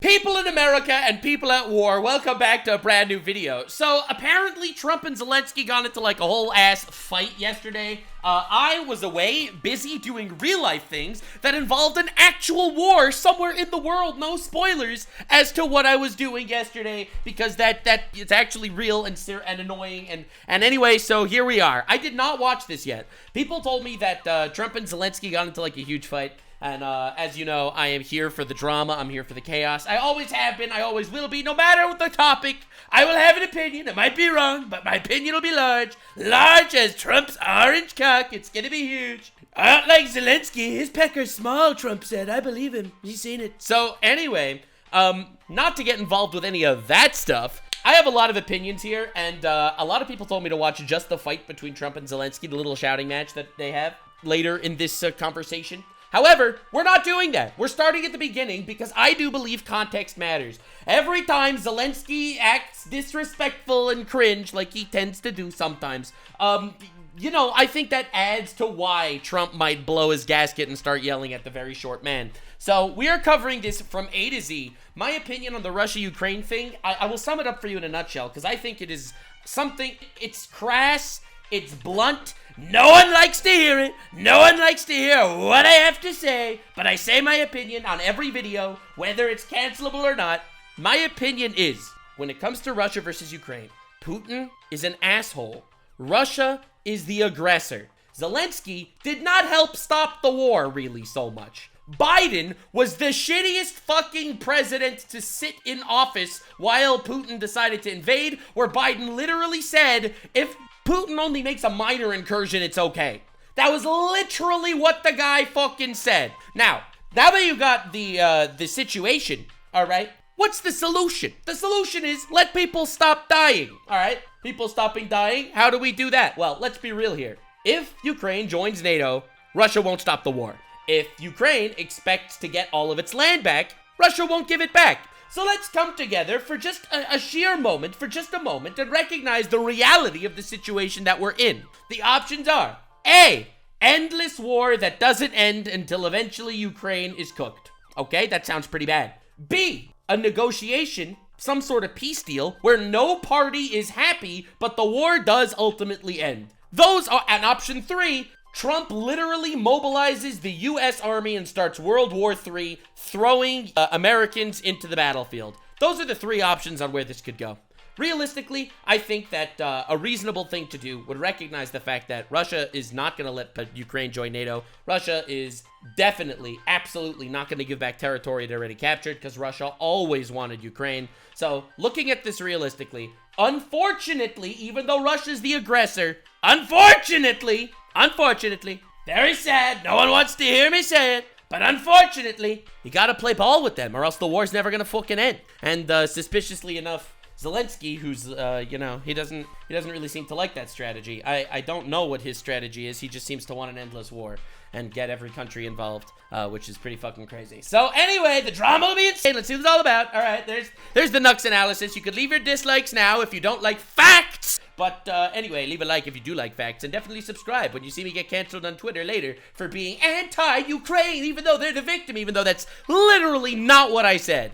People in America and people at war, welcome back to a brand new video. So apparently Trump and Zelenskyy got into like a whole ass fight yesterday. I was away, busy doing real life things that involved an actual war somewhere in the world. No spoilers as to what I was doing yesterday, because that it's actually real and annoying. And anyway, so here we are. I did not watch this yet. People told me that Trump and Zelenskyy got into like a huge fight. And as you know, I am here for the drama. I'm here for the chaos. I always have been. I always will be. No matter what the topic, I will have an opinion. It might be wrong, but my opinion will be large. Large as Trump's orange cock. It's gonna be huge. I don't like Zelenskyy. His pecker's small, Trump said. I believe him. He's seen it. So anyway, not to get involved with any of that stuff, I have a lot of opinions here, and a lot of people told me to watch just the fight between Trump and Zelenskyy, the little shouting match that they have later in this conversation. However, we're not doing that. We're starting at the beginning because I do believe context matters. Every time Zelenskyy acts disrespectful and cringe, like he tends to do sometimes, you know, I think that adds to why Trump might blow his gasket and start yelling at the very short man. So we are covering this from A to Z. My opinion on the Russia-Ukraine thing, I will sum it up for you in a nutshell, because I think it is something, it's crass, it's blunt. No one likes to hear it. No one likes to hear what I have to say, but I say my opinion on every video, whether it's cancelable or not. My opinion is, when it comes to Russia versus Ukraine, Putin is an asshole. Russia is the aggressor. Zelenskyy did not help stop the war really so much. Biden was the shittiest fucking president to sit in office while Putin decided to invade, where Biden literally said, if Putin only makes a minor incursion, it's okay. That was literally what the guy fucking said. Now that you got the situation, all right, what's the solution? The solution is let people stop dying, all right? People stopping dying, how do we do that? Well, let's be real here. If Ukraine joins NATO, Russia won't stop the war. If Ukraine expects to get all of its land back, Russia won't give it back. So let's come together for just a sheer moment, for just a moment, and recognize the reality of the situation that we're in. The options are A, endless war that doesn't end until eventually Ukraine is cooked. Okay, that sounds pretty bad. B, a negotiation, some sort of peace deal, where no party is happy, but the war does ultimately end. Those are, and option 3, Trump literally mobilizes the U.S. Army and starts World War III, throwing Americans into the battlefield. Those are the 3 options on where this could go. Realistically, I think that a reasonable thing to do would recognize the fact that Russia is not going to let Ukraine join NATO. Russia is definitely, absolutely not going to give back territory it already captured, because Russia always wanted Ukraine. So, looking at this realistically, unfortunately, even though Russia's the aggressor, unfortunately, very sad, no one wants to hear me say it, but unfortunately, you gotta play ball with them, or else the war's never gonna fucking end. And suspiciously enough, Zelenskyy, who's, you know, he doesn't really seem to like that strategy. I don't know what his strategy is. He just seems to want an endless war and get every country involved, which is pretty fucking crazy. So anyway, the drama will be insane. Let's see what it's all about. All right, there's the Nux analysis. You could leave your dislikes now if you don't like facts. But anyway, leave a like if you do like facts, and definitely subscribe when you see me get canceled on Twitter later for being anti-Ukraine, even though they're the victim, even though that's literally not what I said.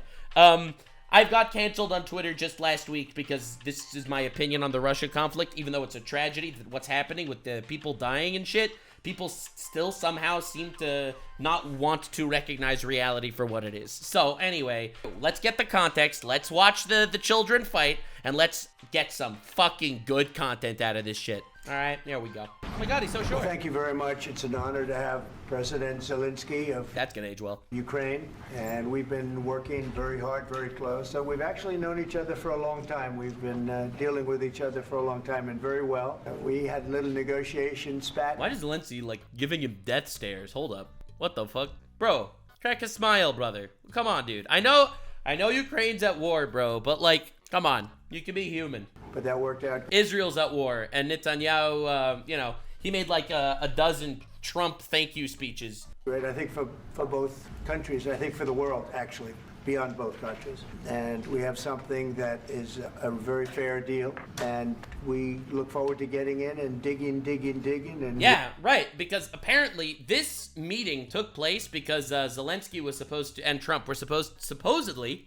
I've got canceled on Twitter just last week because this is my opinion on the Russia conflict, even though it's a tragedy, what's happening with the people dying and shit. People still somehow seem to not want to recognize reality for what it is. So anyway, let's get the context, let's watch the children fight, and let's get some fucking good content out of this shit. All right, there we go. Oh my God, he's so short. Well, thank you very much. It's an honor to have President Zelenskyy of That's gonna age well. Ukraine, and we've been working very hard, very close. So we've actually known each other for a long time. We've been dealing with each other for a long time, and very well. We had a little negotiation spat. Why is Zelenskyy like giving him death stares? Hold up, what the fuck, bro? Crack a smile, brother. Come on, dude. I know Ukraine's at war, bro, but like, come on, you can be human. But that worked out. Israel's at war, and Netanyahu, you know, he made like a dozen Trump thank you speeches. Right, I think for both countries, I think for the world, actually. beyond both countries. And we have something that is a very fair deal, and we look forward to getting in and digging. And yeah, right, because apparently this meeting took place because Zelenskyy was supposed to, and Trump were supposedly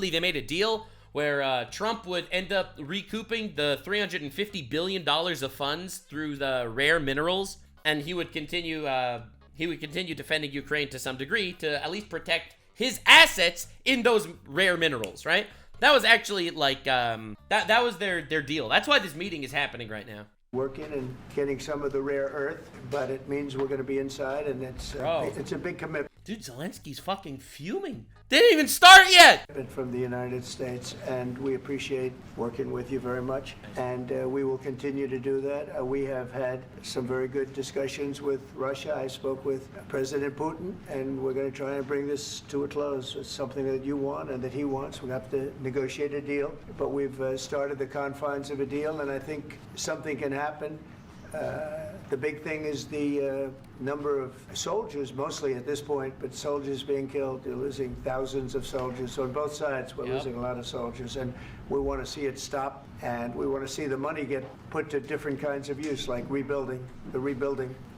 they made a deal where Trump would end up recouping the $350 billion of funds through the rare minerals, and he would continue defending Ukraine to some degree to at least protect his assets in those rare minerals, right? That was actually like, that was their deal. That's why this meeting is happening right now. Working and getting some of the rare earth, but it means we're going to be inside, and it's a big commitment. Dude, Zelensky's fucking fuming. They didn't even start yet! From the United States, and we appreciate working with you very much, and we will continue to do that. We have had some very good discussions with Russia. I spoke with President Putin, and we're going to try and bring this to a close. It's something that you want and that he wants. We have to negotiate a deal, but we've started the confines of a deal, and I think something can happen. The big thing is the number of soldiers, mostly at this point, but soldiers being killed. They're losing thousands of soldiers. So on both sides, we're losing a lot of soldiers. And we want to see it stop. And we want to see the money get put to different kinds of use, like rebuilding.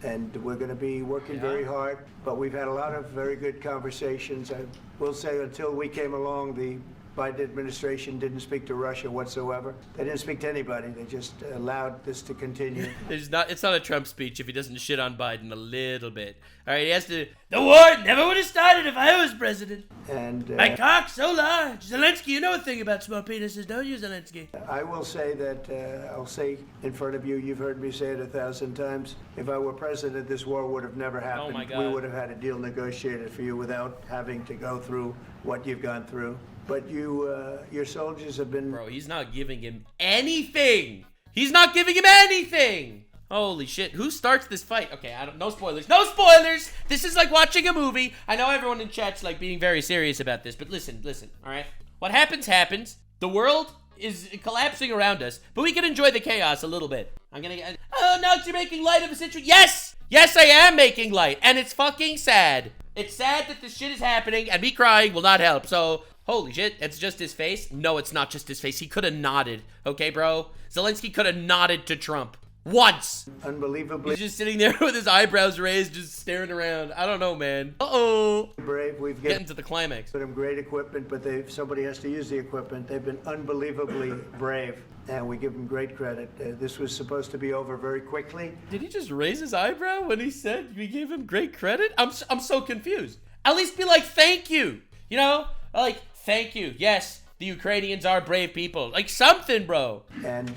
And we're going to be working very hard. But we've had a lot of very good conversations. I will say until we came along, the Biden administration didn't speak to Russia whatsoever. They didn't speak to anybody. They just allowed this to continue. It's not a Trump speech if he doesn't shit on Biden a little bit. All right, he has to. The war never would have started if I was president. And my cock's so large. Zelenskyy, you know a thing about small penises, don't you, Zelenskyy? I will say that I'll say in front of you. You've heard me say it 1,000 times. If I were president, this war would have never happened. Oh my God. We would have had a deal negotiated for you without having to go through what you've gone through. But your soldiers have been... Bro, he's not giving him anything. He's not giving him anything. Holy shit. Who starts this fight? Okay, no spoilers. No spoilers. This is like watching a movie. I know everyone in chat's like being very serious about this, but listen, all right? What happens. The world is collapsing around us, but we can enjoy the chaos a little bit. I'm gonna get... Oh, no, you're making light of a situation. Yes! Yes, I am making light, and it's fucking sad. It's sad that this shit is happening, and me crying will not help, so... Holy shit, it's just his face? No, it's not just his face. He could have nodded. Okay, bro? Zelenskyy could have nodded to Trump. Once! Unbelievably. He's just sitting there with his eyebrows raised, just staring around. I don't know, man. Uh-oh. Brave. We've getting to the climax. Put them great equipment, but somebody has to use the equipment. They've been unbelievably brave, and we give them great credit. This was supposed to be over very quickly. Did he just raise his eyebrow when he said we gave him great credit? I'm so confused. At least be like, thank you. You know? Like, thank you. Yes, the Ukrainians are brave people. Like something, bro. And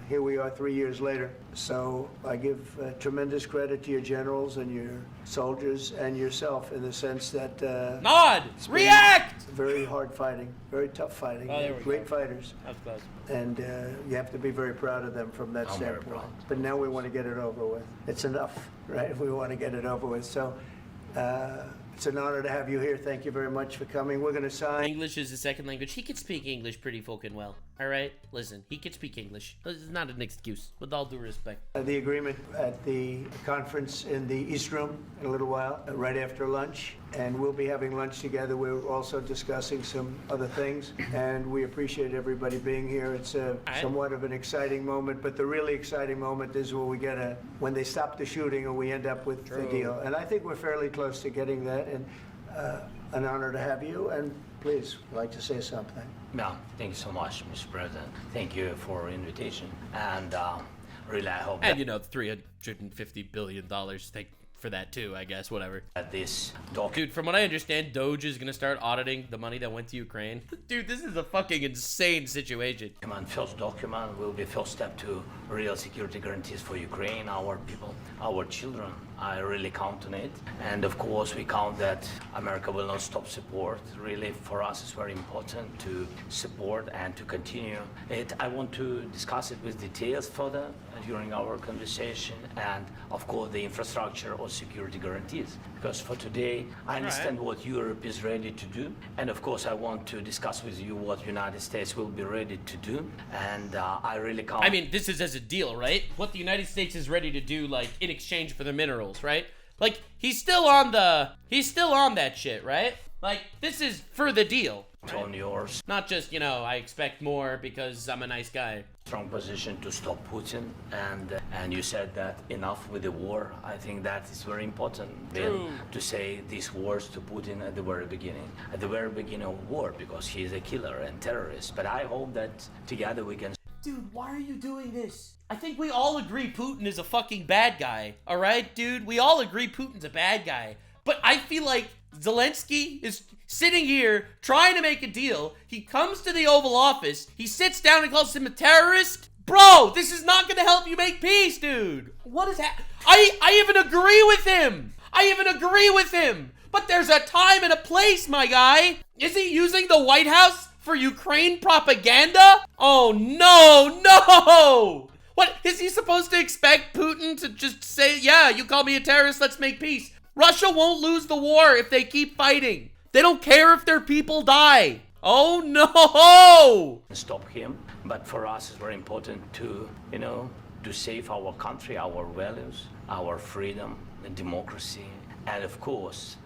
here we are 3 years later. So I give tremendous credit to your generals and your soldiers and yourself in the sense that... Nod! React! Very hard fighting. Very tough fighting. Oh, there we Great go. Fighters. That's close. And you have to be very proud of them from that standpoint. But now we want to get it over with. It's enough, right? We want to get it over with. So... it's an honor to have you here. Thank you very much for coming. We're going to sign. English is a second language. He can speak English pretty fucking well. All right? Listen, he can speak English. This is not an excuse, with all due respect. The agreement at the conference in the East Room in a little while, right after lunch. And we'll be having lunch together. We're also discussing some other things. And we appreciate everybody being here. It's somewhat of an exciting moment. But the really exciting moment is when they stop the shooting and we end up with the deal. And I think we're fairly close to getting that. And an honor to have you. And please, I'd like to say something. No, thank you so much, Mr. President. Thank you for the invitation. And really, I hope and, you know, $350 billion. Thank for that, too, I guess. Whatever. Dude, from what I understand, Doge is going to start auditing the money that went to Ukraine. Dude, this is a fucking insane situation. First document will be first step to real security guarantees for Ukraine, our people, our children. I really count on it. And of course, we count that America will not stop support. Really, for us, it's very important to support and to continue it. I want to discuss it with details further during our conversation. And of course, the infrastructure or security guarantees. Because for today, I understand what Europe is ready to do. And of course, I want to discuss with you what United States will be ready to do. And I really count. I mean, this is as a deal, right? What the United States is ready to do, like, in exchange for the minerals, right? Like, he's still on that shit, right? Like, this is for the deal. On yours. Not just, you know, I expect more because I'm a nice guy. Strong position to stop Putin, and you said that enough with the war. I think that is very important. True. To say these words to Putin at the very beginning of war, because he is a killer and terrorist. But I hope that together we can. Dude, why are you doing this? I think we all agree Putin is a fucking bad guy. All right, dude? We all agree Putin's a bad guy. But I feel like Zelenskyy is sitting here trying to make a deal. He comes to the Oval Office. He sits down and calls him a terrorist. Bro, this is not going to help you make peace, dude. What is that? I even agree with him. But there's a time and a place, my guy. Is he using the White House for Ukraine propaganda? Oh, no. What, is he supposed to expect Putin to just say, yeah, you call me a terrorist, let's make peace? Russia won't lose the war if they keep fighting. They don't care if their people die. Oh, no. Stop him. But for us, it's very important to, to save our country, our values, our freedom, and democracy, and of course,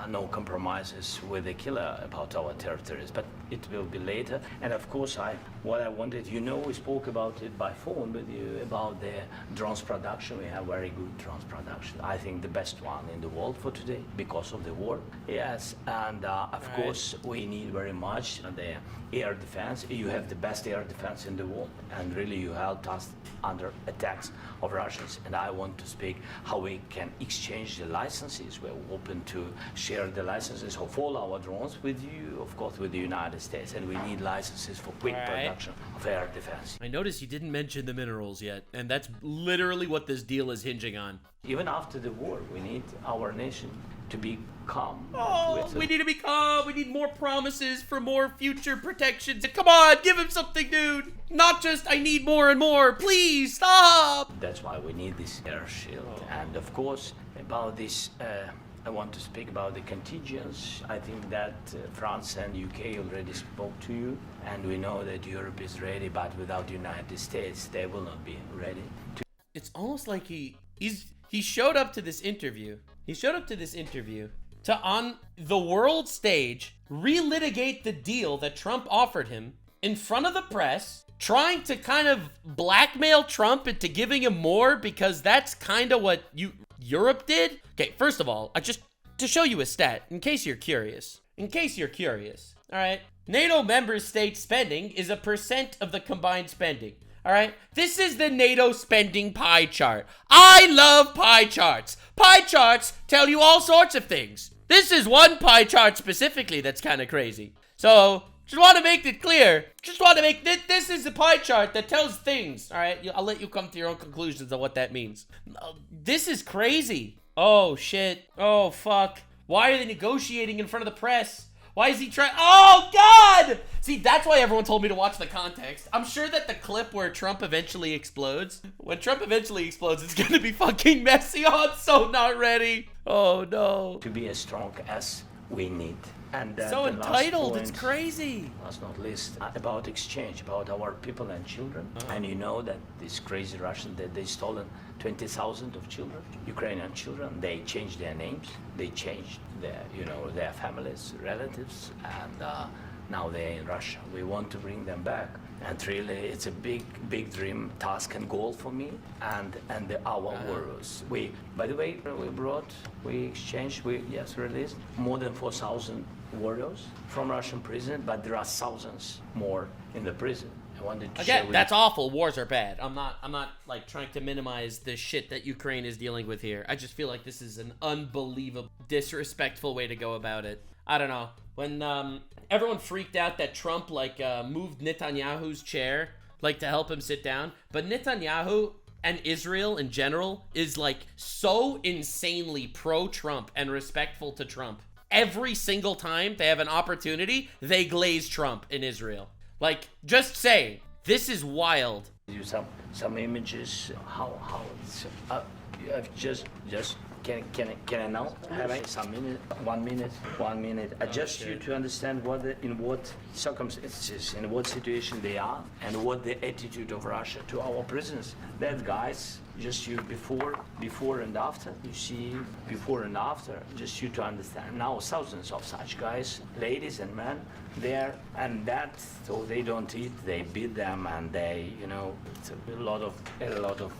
no compromises with the killer about our territories, but it will be later. And of course, what I wanted, we spoke about it by phone with you about the drones production. We have very good drones production. I think the best one in the world for today because of the war. Yes, and of course, we need very much the air defense. You have the best air defense in the world, and really you helped us under attacks of Russians. And I want to speak how we can exchange the licenses. We're open to share the licenses of all our drones with you, of course, with the United States. And we need licenses for quick production of air defense. I noticed you didn't mention the minerals yet, and that's literally what this deal is hinging on. Even after the war, we need our nation to be calm. Oh, we need to be calm. We need more promises for more future protections. Come on, give him something, dude. Not just, I need more and more. Please, stop. That's why we need this air shield. And of course, about this, I want to speak about the contingents. I think that France and UK already spoke to you. And we know that Europe is ready, but without the United States, they will not be ready. It's almost like he showed up to this interview. To, on the world stage, relitigate the deal that Trump offered him in front of the press, trying to kind of blackmail Trump into giving him more because that's kind of what Europe did. Okay, first of all, just to show you a stat, in case you're curious. All right, NATO member state spending is a % of the combined spending. All right, this is the NATO spending pie chart. I love pie charts. Pie charts tell you all sorts of things. This is one pie chart specifically that's kind of crazy. So, just want to make it clear. This is a pie chart that tells things. All right, I'll let you come to your own conclusions on what that means. This is crazy. Oh, shit. Oh, fuck. Why are they negotiating in front of the press? Why is he trying? Oh, God! See, that's why everyone told me to watch the context. I'm sure that the clip where Trump eventually explodes, it's gonna be fucking messy. Oh, I'm so not ready. Oh, no. To be as strong as we need. And so entitled, it's crazy. Last not least, about exchange, about our people and children. And you know that this crazy Russian, that they stolen 20,000 of children, Ukrainian children. They changed their names, they changed their families, relatives, and now they're in Russia. We want to bring them back. And really, it's a big dream, task and goal for me and our warriors. By the way, we released more than 4,000 warriors from Russian prison, but there are thousands more in the prison. I wanted to share with that's awful. Wars are bad. I'm not like trying to minimize the shit that Ukraine is dealing with here. I just feel like this is an unbelievable, disrespectful way to go about it. I don't know. When everyone freaked out that Trump moved Netanyahu's chair to help him sit down, but Netanyahu and Israel in general is so insanely pro-Trump and respectful to Trump. Every single time they have an opportunity, they glaze Trump in Israel. Just saying, this is wild. You some images how it's I've just Can I now have some minute? 1 minute. 1 minute. Just you to understand in what circumstances, in what situation they are, and what the attitude of Russia to our prisoners. That guys, just you before and after. You see before and after. Just you to understand. Now thousands of such guys, ladies and men, there, and that so they don't eat. They beat them, and they, it's a lot of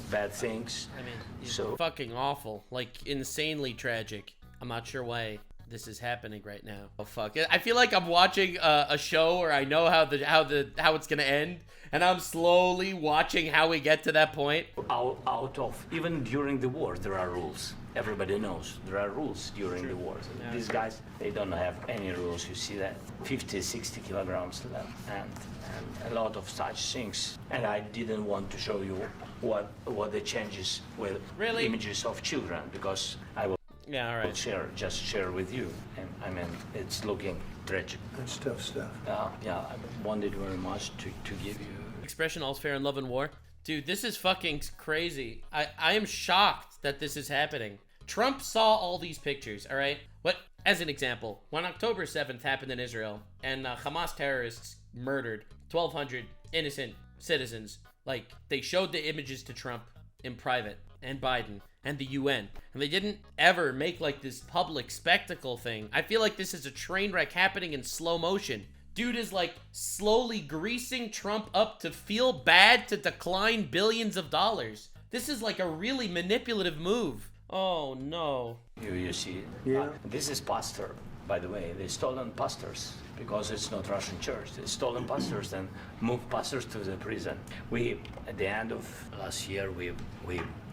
bad things. I mean, so fucking awful, like insanely tragic. I'm not sure why this is happening right now. Oh fuck! I feel like I'm watching a show where I know how it's gonna end, and I'm slowly watching how we get to that point. Out of even during the war, there are rules. Everybody knows there are rules during the war. Yeah, these guys, they don't have any rules. You see that 50, 60 kilograms left, and a lot of such things. And I didn't want to show you what the changes with images of children, because I will share with you. And I mean, it's looking tragic. That's tough stuff. Yeah, I wanted very much to give you. Expression, all's fair in love and war. Dude, this is fucking crazy. I am shocked that this is happening. Trump saw all these pictures, all right? As an example, when October 7th happened in Israel and Hamas terrorists murdered 1,200 innocent citizens, like, they showed the images to Trump in private and Biden and the UN, and they didn't ever make like this public spectacle thing. I feel like this is a train wreck happening in slow motion. Dude is like slowly greasing Trump up to feel bad to decline billions of dollars. This is like a really manipulative move. Oh no. You see it? Yeah. This is pastor, by the way. They stolen pastors because it's not Russian church. They stolen pastors and moved pastors to the prison. We, at the end of last year, we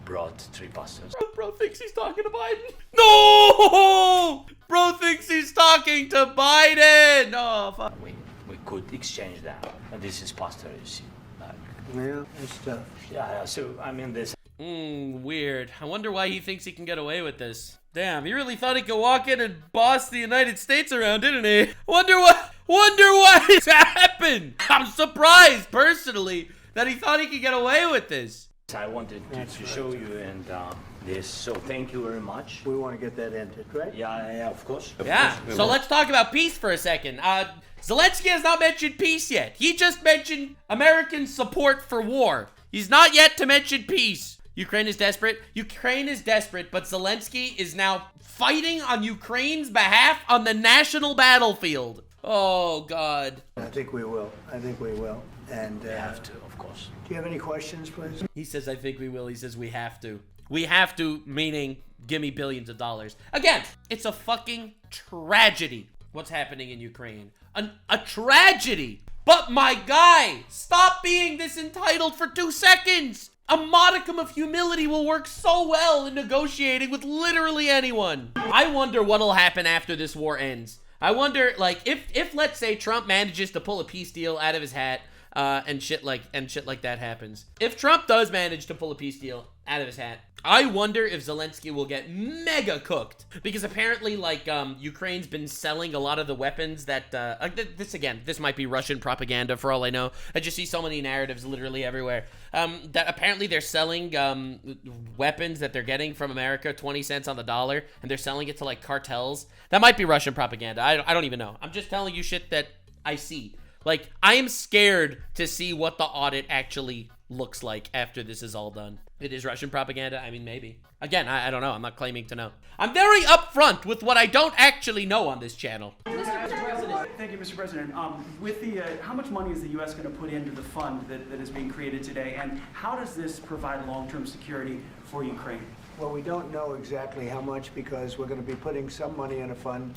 brought 3 pastors. Bro thinks he's talking to Biden. No! Bro thinks he's talking to Biden. Oh, fuck. We could exchange them. And this is pastor, you see. Yeah, it's tough. Yeah, so, I mean, this. Weird. I wonder why he thinks he can get away with this. Damn, he really thought he could walk in and boss the United States around, didn't he? Wonder why this happened. I'm surprised, personally, that he thought he could get away with this. I wanted to show you and this, so thank you very much. We want to get that ended, right? Yeah, of course. Yeah, so let's talk about peace for a second. Zelenskyy has not mentioned peace yet. He just mentioned American support for war. He's not yet to mention peace. Ukraine is desperate. Ukraine is desperate, but Zelenskyy is now fighting on Ukraine's behalf on the national battlefield. Oh, God. I think we will. And We have to, of course. do you have any questions, please? He says, I think we will. He says, we have to. We have to, meaning, give me billions of dollars. Again, it's a fucking tragedy what's happening in Ukraine. A tragedy. But my guy, stop being this entitled for 2 seconds. A modicum of humility will work so well in negotiating with literally anyone. I wonder what'll happen after this war ends. I wonder, like, if let's say Trump manages to pull a peace deal out of his hat, and shit like that happens. If Trump does manage to pull a peace deal out of his hat, I wonder if Zelenskyy will get mega cooked, because apparently, like, Ukraine's been selling a lot of the weapons that, this might be Russian propaganda for all I know. I just see so many narratives literally everywhere, that apparently they're selling, weapons that they're getting from America, 20 cents on the dollar, and they're selling it to, like, cartels. That might be Russian propaganda. I don't even know. I'm just telling you shit that I see. Like, I am scared to see what the audit actually looks like after this is all done. It is Russian propaganda? I mean, maybe. Again, I don't know. I'm not claiming to know. I'm very upfront with what I don't actually know on this channel. Mr. President, thank you, Mr. President. With the, how much money is the U.S. going to put into the fund that is being created today, and how does this provide long-term security for Ukraine? Well, we don't know exactly how much, because we're going to be putting some money in a fund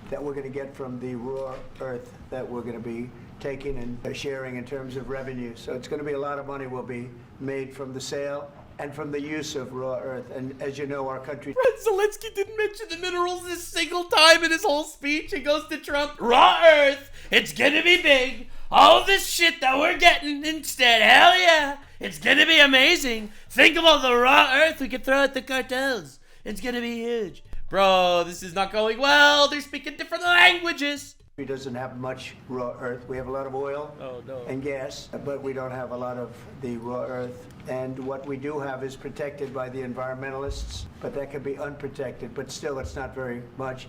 that we're going to get from the raw earth that we're going to be taking and sharing in terms of revenue. So it's going to be a lot of money will be made from the sale and from the use of raw earth. And as you know, our country... Zelenskyy didn't mention the minerals this single time in his whole speech. He goes to Trump, raw earth, it's gonna be big. All this shit that we're getting instead, hell yeah, it's gonna be amazing. Think of all the raw earth we could throw at the cartels. It's gonna be huge. Bro, this is not going well. They're speaking different languages. He doesn't have much raw earth. We have a lot of oil and gas, but we don't have a lot of the raw earth. And what we do have is protected by the environmentalists, but that could be unprotected. But still, it's not very much.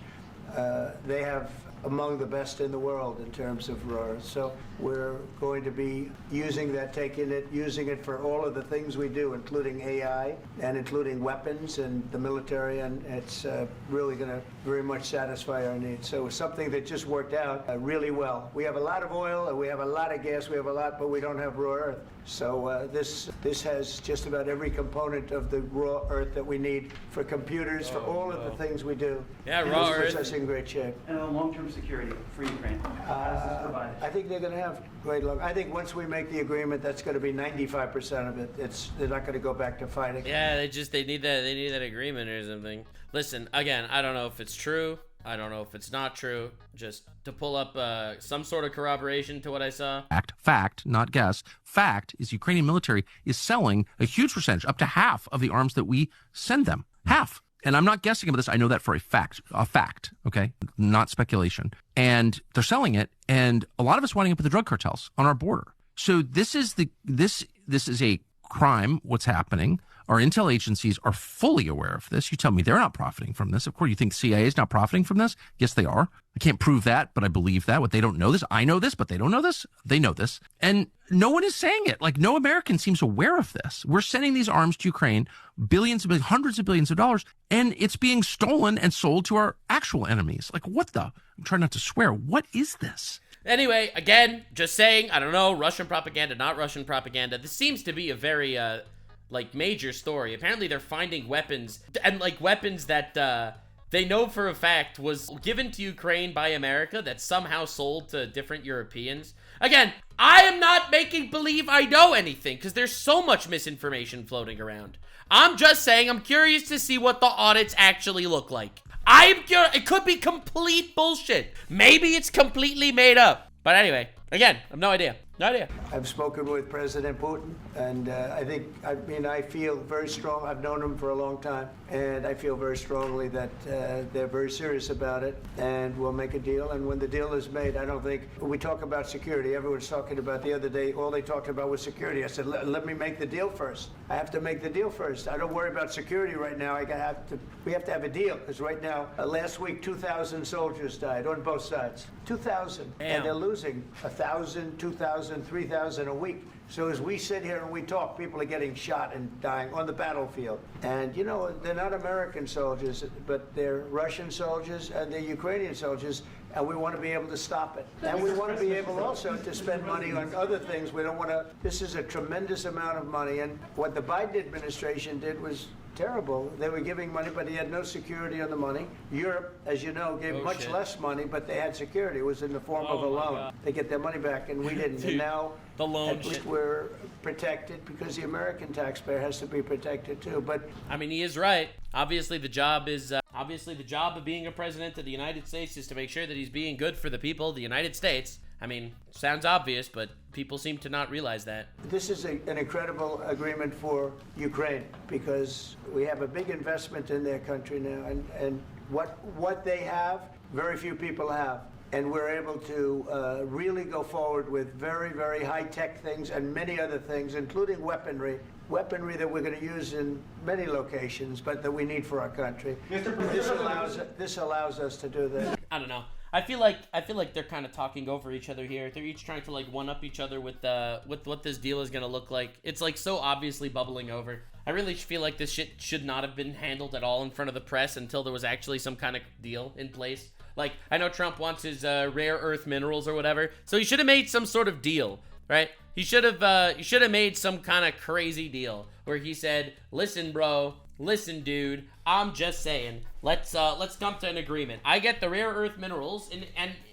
They have among the best in the world in terms of raw earth. So we're going to be using that, using it for all of the things we do, including AI and including weapons and the military, and it's really going to very much satisfy our needs. So it's something that just worked out really well. We have a lot of oil, and we have a lot of gas, we have a lot, but we don't have raw earth. So this has just about every component of the raw earth that we need for computers, for all of the things we do. Yeah, raw earth. This puts us in great shape. And a long-term security for Ukraine. How does this provide? I think they're going to have great luck. I think once we make the agreement, that's going to be 95% of it. They're not going to go back to fighting. Yeah, they need that agreement or something. Listen, again, I don't know if it's true. I don't know if it's not true. Just to pull up some sort of corroboration to what I saw. Fact, not guess. Fact is Ukrainian military is selling a huge percentage, up to half of the arms that we send them. Half. And I'm not guessing about this. I know that for a fact, okay? Not speculation. And they're selling it, and a lot of us winding up with the drug cartels on our border. So this is a crime, what's happening. Our intel agencies are fully aware of this. You tell me they're not profiting from this. Of course, you think CIA is not profiting from this? Yes, they are. I can't prove that, but I believe that. What they don't know this, I know this, but they don't know this. They know this. And no one is saying it. Like, no American seems aware of this. We're sending these arms to Ukraine, hundreds of billions of dollars, and it's being stolen and sold to our actual enemies. Like, what the? I'm trying not to swear. What is this? Anyway, again, just saying, I don't know, Russian propaganda, not Russian propaganda. This seems to be a very, major story. Apparently they're finding weapons, and, weapons that, they know for a fact was given to Ukraine by America that somehow sold to different Europeans. Again, I am not making believe I know anything, because there's so much misinformation floating around. I'm just saying I'm curious to see what the audits actually look like. It could be complete bullshit. Maybe it's completely made up. But anyway, again, I have no idea. No idea. I've spoken with President Putin, and I feel very strong. I've known him for a long time, and I feel very strongly that they're very serious about it, and we'll make a deal. And when the deal is made, I don't think we talk about security. Everyone's talking about the other day, all they talked about was security. I said, let me make the deal first. I have to make the deal first. I don't worry about security right now. We have to have a deal, because right now, last week, 2,000 soldiers died on both sides. 2,000. And they're losing 1,000, 2,000, 3,000 a week. So as we sit here and we talk, people are getting shot and dying on the battlefield. And, they're not American soldiers, but they're Russian soldiers and they're Ukrainian soldiers, and we want to be able to stop it. And we want to be able also to spend money on other things. We don't want to, this is a tremendous amount of money, and what the Biden administration did was terrible. They were giving money, but he had no security on the money. Europe, as you know, gave much less money, but they had security. It was in the form of a loan. They get their money back, and we didn't. And now, the loan at least we're protected, because the American taxpayer has to be protected too. But I mean, he is right. Obviously, the job of being a president of the United States is to make sure that he's being good for the people of the United States. I mean, sounds obvious, but people seem to not realize that. This is an incredible agreement for Ukraine, because we have a big investment in their country now, and what they have, very few people have. And we're able to really go forward with very, very high-tech things and many other things, including weaponry that we're going to use in many locations, but that we need for our country. This allows us to do that. I don't know. I feel like they're kind of talking over each other here. They're each trying to one-up each other with what this deal is going to look like. It's so obviously bubbling over. I really feel like this shit should not have been handled at all in front of the press until there was actually some kind of deal in place. I know Trump wants his rare earth minerals or whatever, so he should have made some sort of deal, right? He should have made some kind of crazy deal where he said, "Listen, bro, listen, dude, I'm just saying, let's come to an agreement. I get the rare earth minerals, and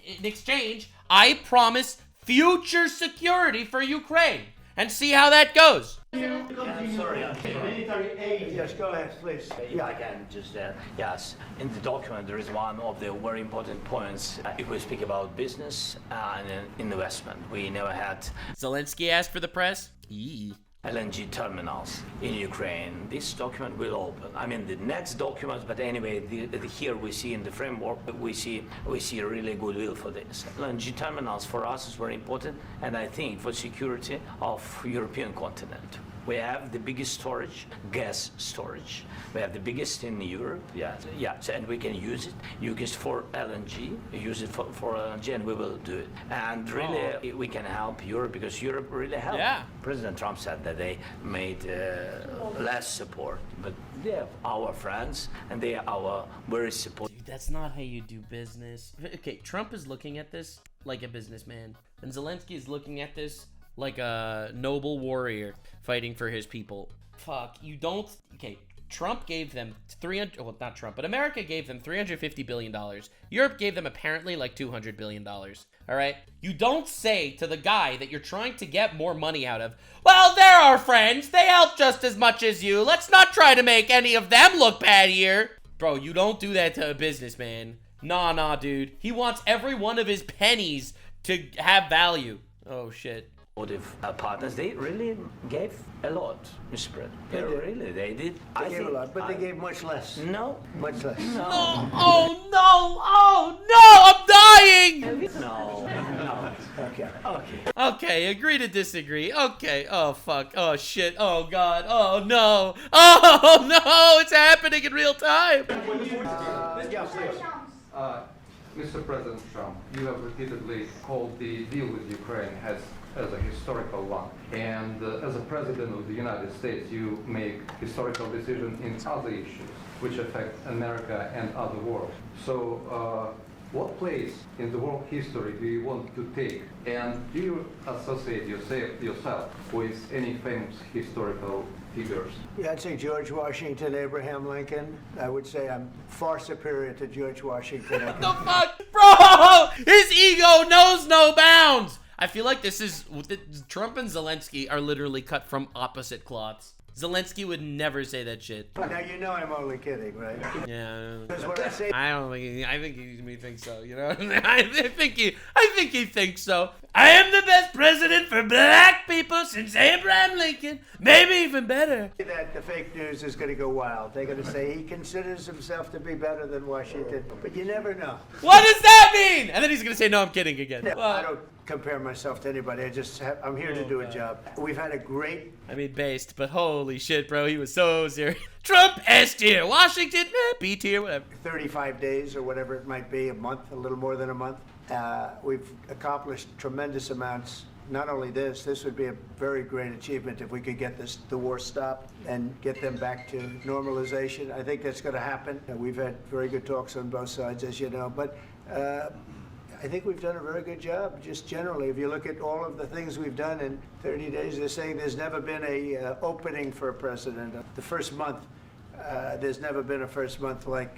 in exchange, I promise future security for Ukraine, and see how that goes." Sorry. Military aid. Yes, go ahead, please. If I can just yes, in the document there is one of the very important points. If we speak about business and investment, we never had. Zelenskyy asked for the press. LNG terminals in Ukraine. This document will open. I mean, the next documents, but anyway, here we see in the framework, we see a really goodwill for this. LNG terminals for us is very important, and I think for security of European continent. We have the biggest storage, gas storage. We have the biggest in Europe, so, and we can use it for LNG, use it for LNG, and we will do it. And really, we can help Europe because Europe really helped. Yeah. President Trump said that they made less support, but they are our friends, and they are our very supportive. Dude, that's not how you do business. Okay, Trump is looking at this like a businessman, and Zelenskyy is looking at this like a noble warrior fighting for his people. Fuck, you don't... Okay, Trump gave them 300... Well, not Trump, but America gave them $350 billion. Europe gave them apparently like $200 billion. All right? You don't say to the guy that you're trying to get more money out of, well, they're our friends. They help just as much as you. Let's not try to make any of them look bad here. Bro, you don't do that to a businessman. Nah, dude. He wants every one of his pennies to have value. Oh, shit. Partners, they really gave a lot, Mr. President. They did. They gave a lot, but they gave much less. No. Much less. No. Oh no, I'm dying! No. Okay. Okay, agree to disagree. Okay, oh fuck, oh shit, oh god, oh no, it's happening in real time. Mr. President Trump, you have repeatedly called the deal with Ukraine as a historical one. And as a president of the United States, you make historical decisions in other issues which affect America and other world. So what place in the world history do you want to take? And do you associate yourself with any famous historical figures? Yeah, I'd say George Washington, Abraham Lincoln. I would say I'm far superior to George Washington. What the fuck? Bro, his ego knows no bounds. I feel like this is, Trump and Zelenskyy are literally cut from opposite cloths. Zelenskyy would never say that shit. Now you know I'm only kidding, right? Yeah. Because when I say I don't think I think he thinks so, you know? I think he thinks so. I am the best president for black people since Abraham Lincoln. Maybe even better. that, the fake news is going to go wild. They're going to say he considers himself to be better than Washington, but you never know. What does that mean? And then he's gonna say, no, I'm kidding again. No, Well, I don't compare myself to anybody. I'm here to do a job. We've had a great... I mean, based, but holy shit, bro, he was so serious. Trump S tier, Washington B tier, whatever. 35 days or whatever it might be, a month, a little more than a month. We've accomplished tremendous amounts. Not only this would be a very great achievement if we could get the war stopped and get them back to normalization. I think that's going to happen. We've had very good talks on both sides, as you know, but I think we've done a very good job, just generally. If you look at all of the things we've done in 30 days, they're saying there's never been a opening for a president. The first month, there's never been a first month like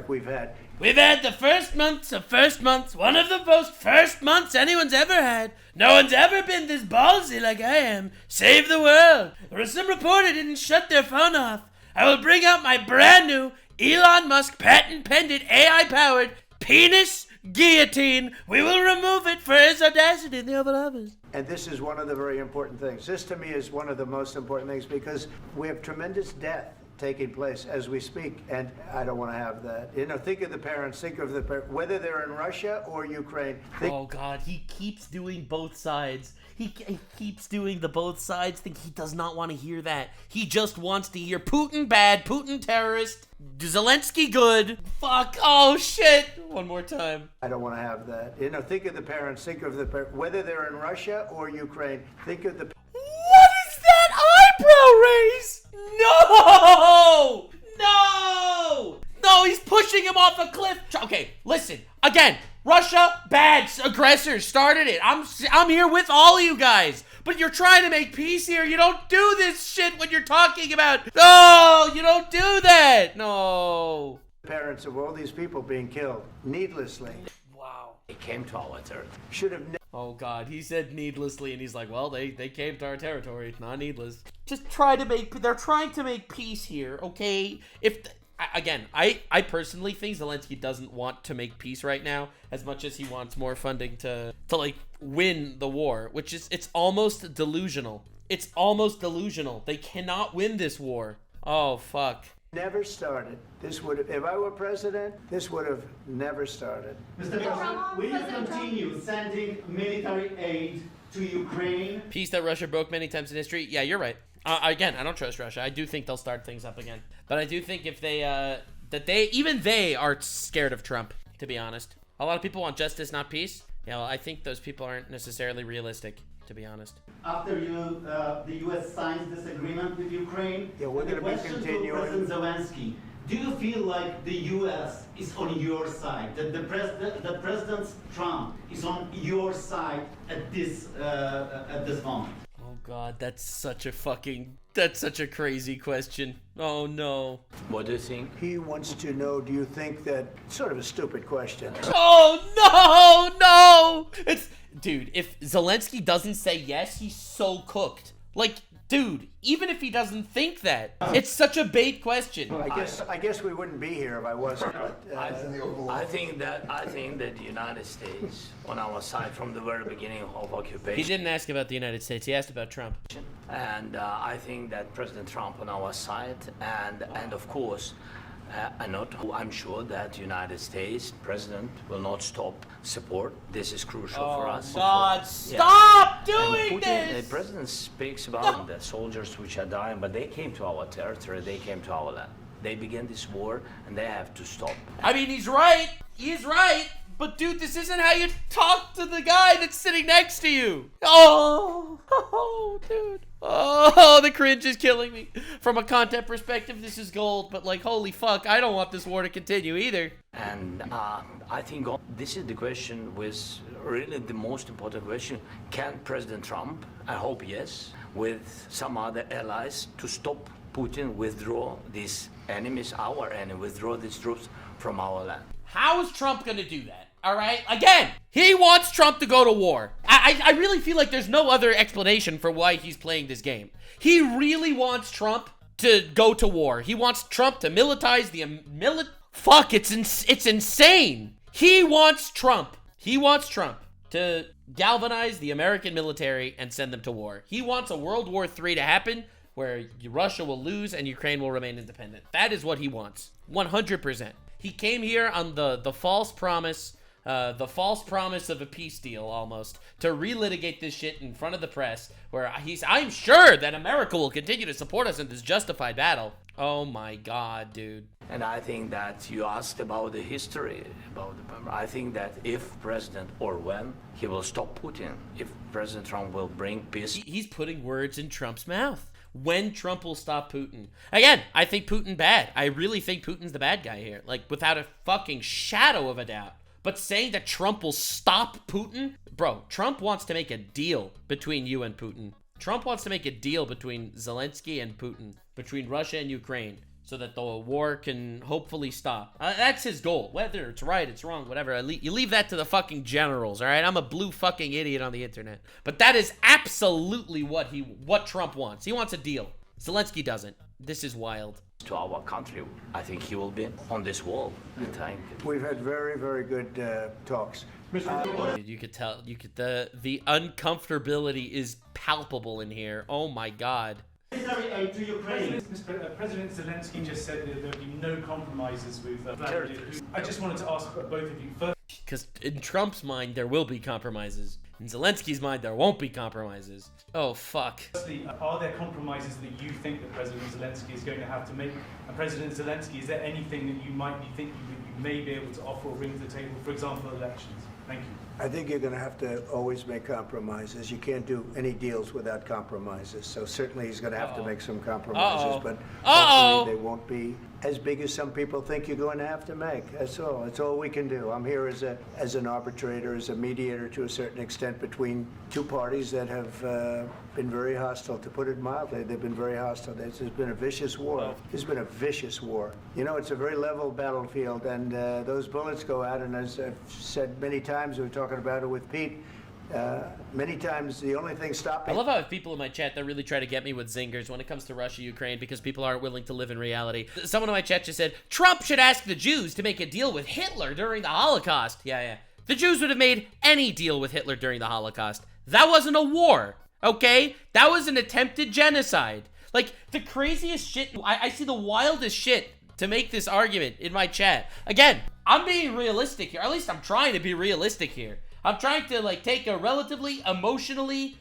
we've had. We've had the first months of first months, one of the most first months anyone's ever had. No one's ever been this ballsy like I am. Save the world. There was some reporter didn't shut their phone off. I will bring out my brand new Elon Musk patent-pending AI-powered penis guillotine. We will remove it for his audacity in the Oval Office. And this is one of the very important things. This, to me, is one of the most important things because we have tremendous death taking place as we speak, and I don't want to have that. You know, think of the parents, whether they're in Russia or Ukraine. Oh God, he keeps doing both sides. He keeps doing the both sides thing. He does not want to hear that. He just wants to hear Putin bad, Putin terrorist, Zelenskyy good. Fuck, oh shit. One more time. I don't want to have that. You know, think of the parents, whether they're in Russia or Ukraine. Think of the... What is that eyebrow raise? No! No, he's pushing him off a cliff. Okay, listen, again, Russia, bad aggressors, started it. I'm here with all of you guys. But you're trying to make peace here. You don't do this shit when you're talking about... No, you don't do that. No. Parents of all these people being killed needlessly. Wow. They came to our territory. Should have... Oh God, he said needlessly, and he's like, well, they came to our territory. It's not needless. Just try to make... They're trying to make peace here, okay? Again, I personally think Zelenskyy doesn't want to make peace right now as much as he wants more funding to like win the war, which is, it's almost delusional. It's almost delusional. They cannot win this war. Oh, fuck. Never started. This would have, if I were president, this would have never started. Mr. President, will you continue sending military aid to Ukraine? Peace that Russia broke many times in history. Yeah, you're right. Again, I don't trust Russia. I do think they'll start things up again. But I do think if they, even they are scared of Trump, to be honest. A lot of people want justice, not peace. Yeah, well, I think those people aren't necessarily realistic, to be honest. After the U.S. signs this agreement with Ukraine, Yeah, we're the gonna be question to continuing. President Zelenskyy, do you feel like the U.S. is on your side, that that President Trump is on your side at this moment? Oh God, that's such a crazy question. Oh no. What do you think? He wants to know, do you think that, sort of a stupid question. Oh no! It's, dude, if Zelenskyy doesn't say yes, he's so cooked. Like, dude, even if he doesn't think that, it's such a bait question. I guess we wouldn't be here if I wasn't. I think that the United States on our side from the very beginning of He occupation, didn't ask about the United States, he asked about Trump. and I think that President Trump on our side, and of course, I'm sure that United States President will not stop support. This is crucial for us. God, stop And doing Putin, this! the president speaks about the soldiers which are dying, but they came to our territory, they came to our land. They began this war, and they have to stop. I mean, he's right. He's right. But dude, this isn't how you talk to the guy that's sitting next to you. Oh, dude. Oh, the cringe is killing me. From a content perspective, this is gold. But like, holy fuck, I don't want this war to continue either. And I think this is the question, with really the most important question. Can President Trump, I hope yes, with some other allies, to stop Putin withdraw these enemies, our enemy, withdraw these troops from our land? How is Trump gonna do that? All right, again, he wants Trump to go to war. I really feel like there's no other explanation for why he's playing this game. He really wants Trump to go to war. He wants Trump to militarize the Fuck, it's insane. He wants Trump to galvanize the American military and send them to war. He wants a World War III to happen where Russia will lose and Ukraine will remain independent. That is what he wants, 100%. He came here on the false promise of a peace deal, almost, to relitigate this shit in front of the press, where I'm sure that America will continue to support us in this justified battle. Oh my God, dude. And I think that you asked about the history, I think that if President, or when, he will stop Putin, if President Trump will bring peace. He's putting words in Trump's mouth. When Trump will stop Putin. Again, I think Putin bad. I really think Putin's the bad guy here. Like, without a fucking shadow of a doubt. But saying that Trump will stop Putin? Bro, Trump wants to make a deal between you and Putin. Trump wants to make a deal between Zelenskyy and Putin. Between Russia and Ukraine. So that the war can hopefully stop. That's his goal. Whether it's right, it's wrong, whatever. You leave that to the fucking generals, all right? I'm a blue fucking idiot on the internet. But that is absolutely what Trump wants. He wants a deal. Zelenskyy doesn't. This is wild. To our country, I think he will be on this wall. We've had very, very good talks. Dude, you could tell. The uncomfortability is palpable in here. Oh my God. Military aid to Ukraine. President Zelenskyy just said that there would be no compromises with Vladimir Putin. I just wanted to ask both of you first. Because in Trump's mind, there will be compromises. In Zelensky's mind, there won't be compromises. Oh, fuck. Firstly, are there compromises that you think that President Zelenskyy is going to have to make? And President Zelenskyy, is there anything that you might be thinking that you may be able to offer or bring to the table, for example, elections? Thank you. I think you're going to have to always make compromises. You can't do any deals without compromises. So certainly he's going to have to make some compromises, but hopefully they won't be as big as some people think you're going to have to make. That's all. That's all we can do. I'm here as an arbitrator, as a mediator to a certain extent between two parties that have been very hostile. To put it mildly, they've been very hostile. There's been a vicious war. There's been a vicious war. You know, it's a very level battlefield, and those bullets go out, and as I've said many times, we were talking about it with Pete, many times the only thing stopping... I love how people in my chat that really try to get me with zingers when it comes to Russia, Ukraine, because people aren't willing to live in reality. Someone in my chat just said, Trump should ask the Jews to make a deal with Hitler during the Holocaust. Yeah. The Jews would have made any deal with Hitler during the Holocaust. That wasn't a war. Okay? That was an attempted genocide. Like, the craziest shit, I see the wildest shit to make this argument in my chat. Again, I'm being realistic here. At least I'm trying to be realistic here. I'm trying to, like, take a relatively emotionally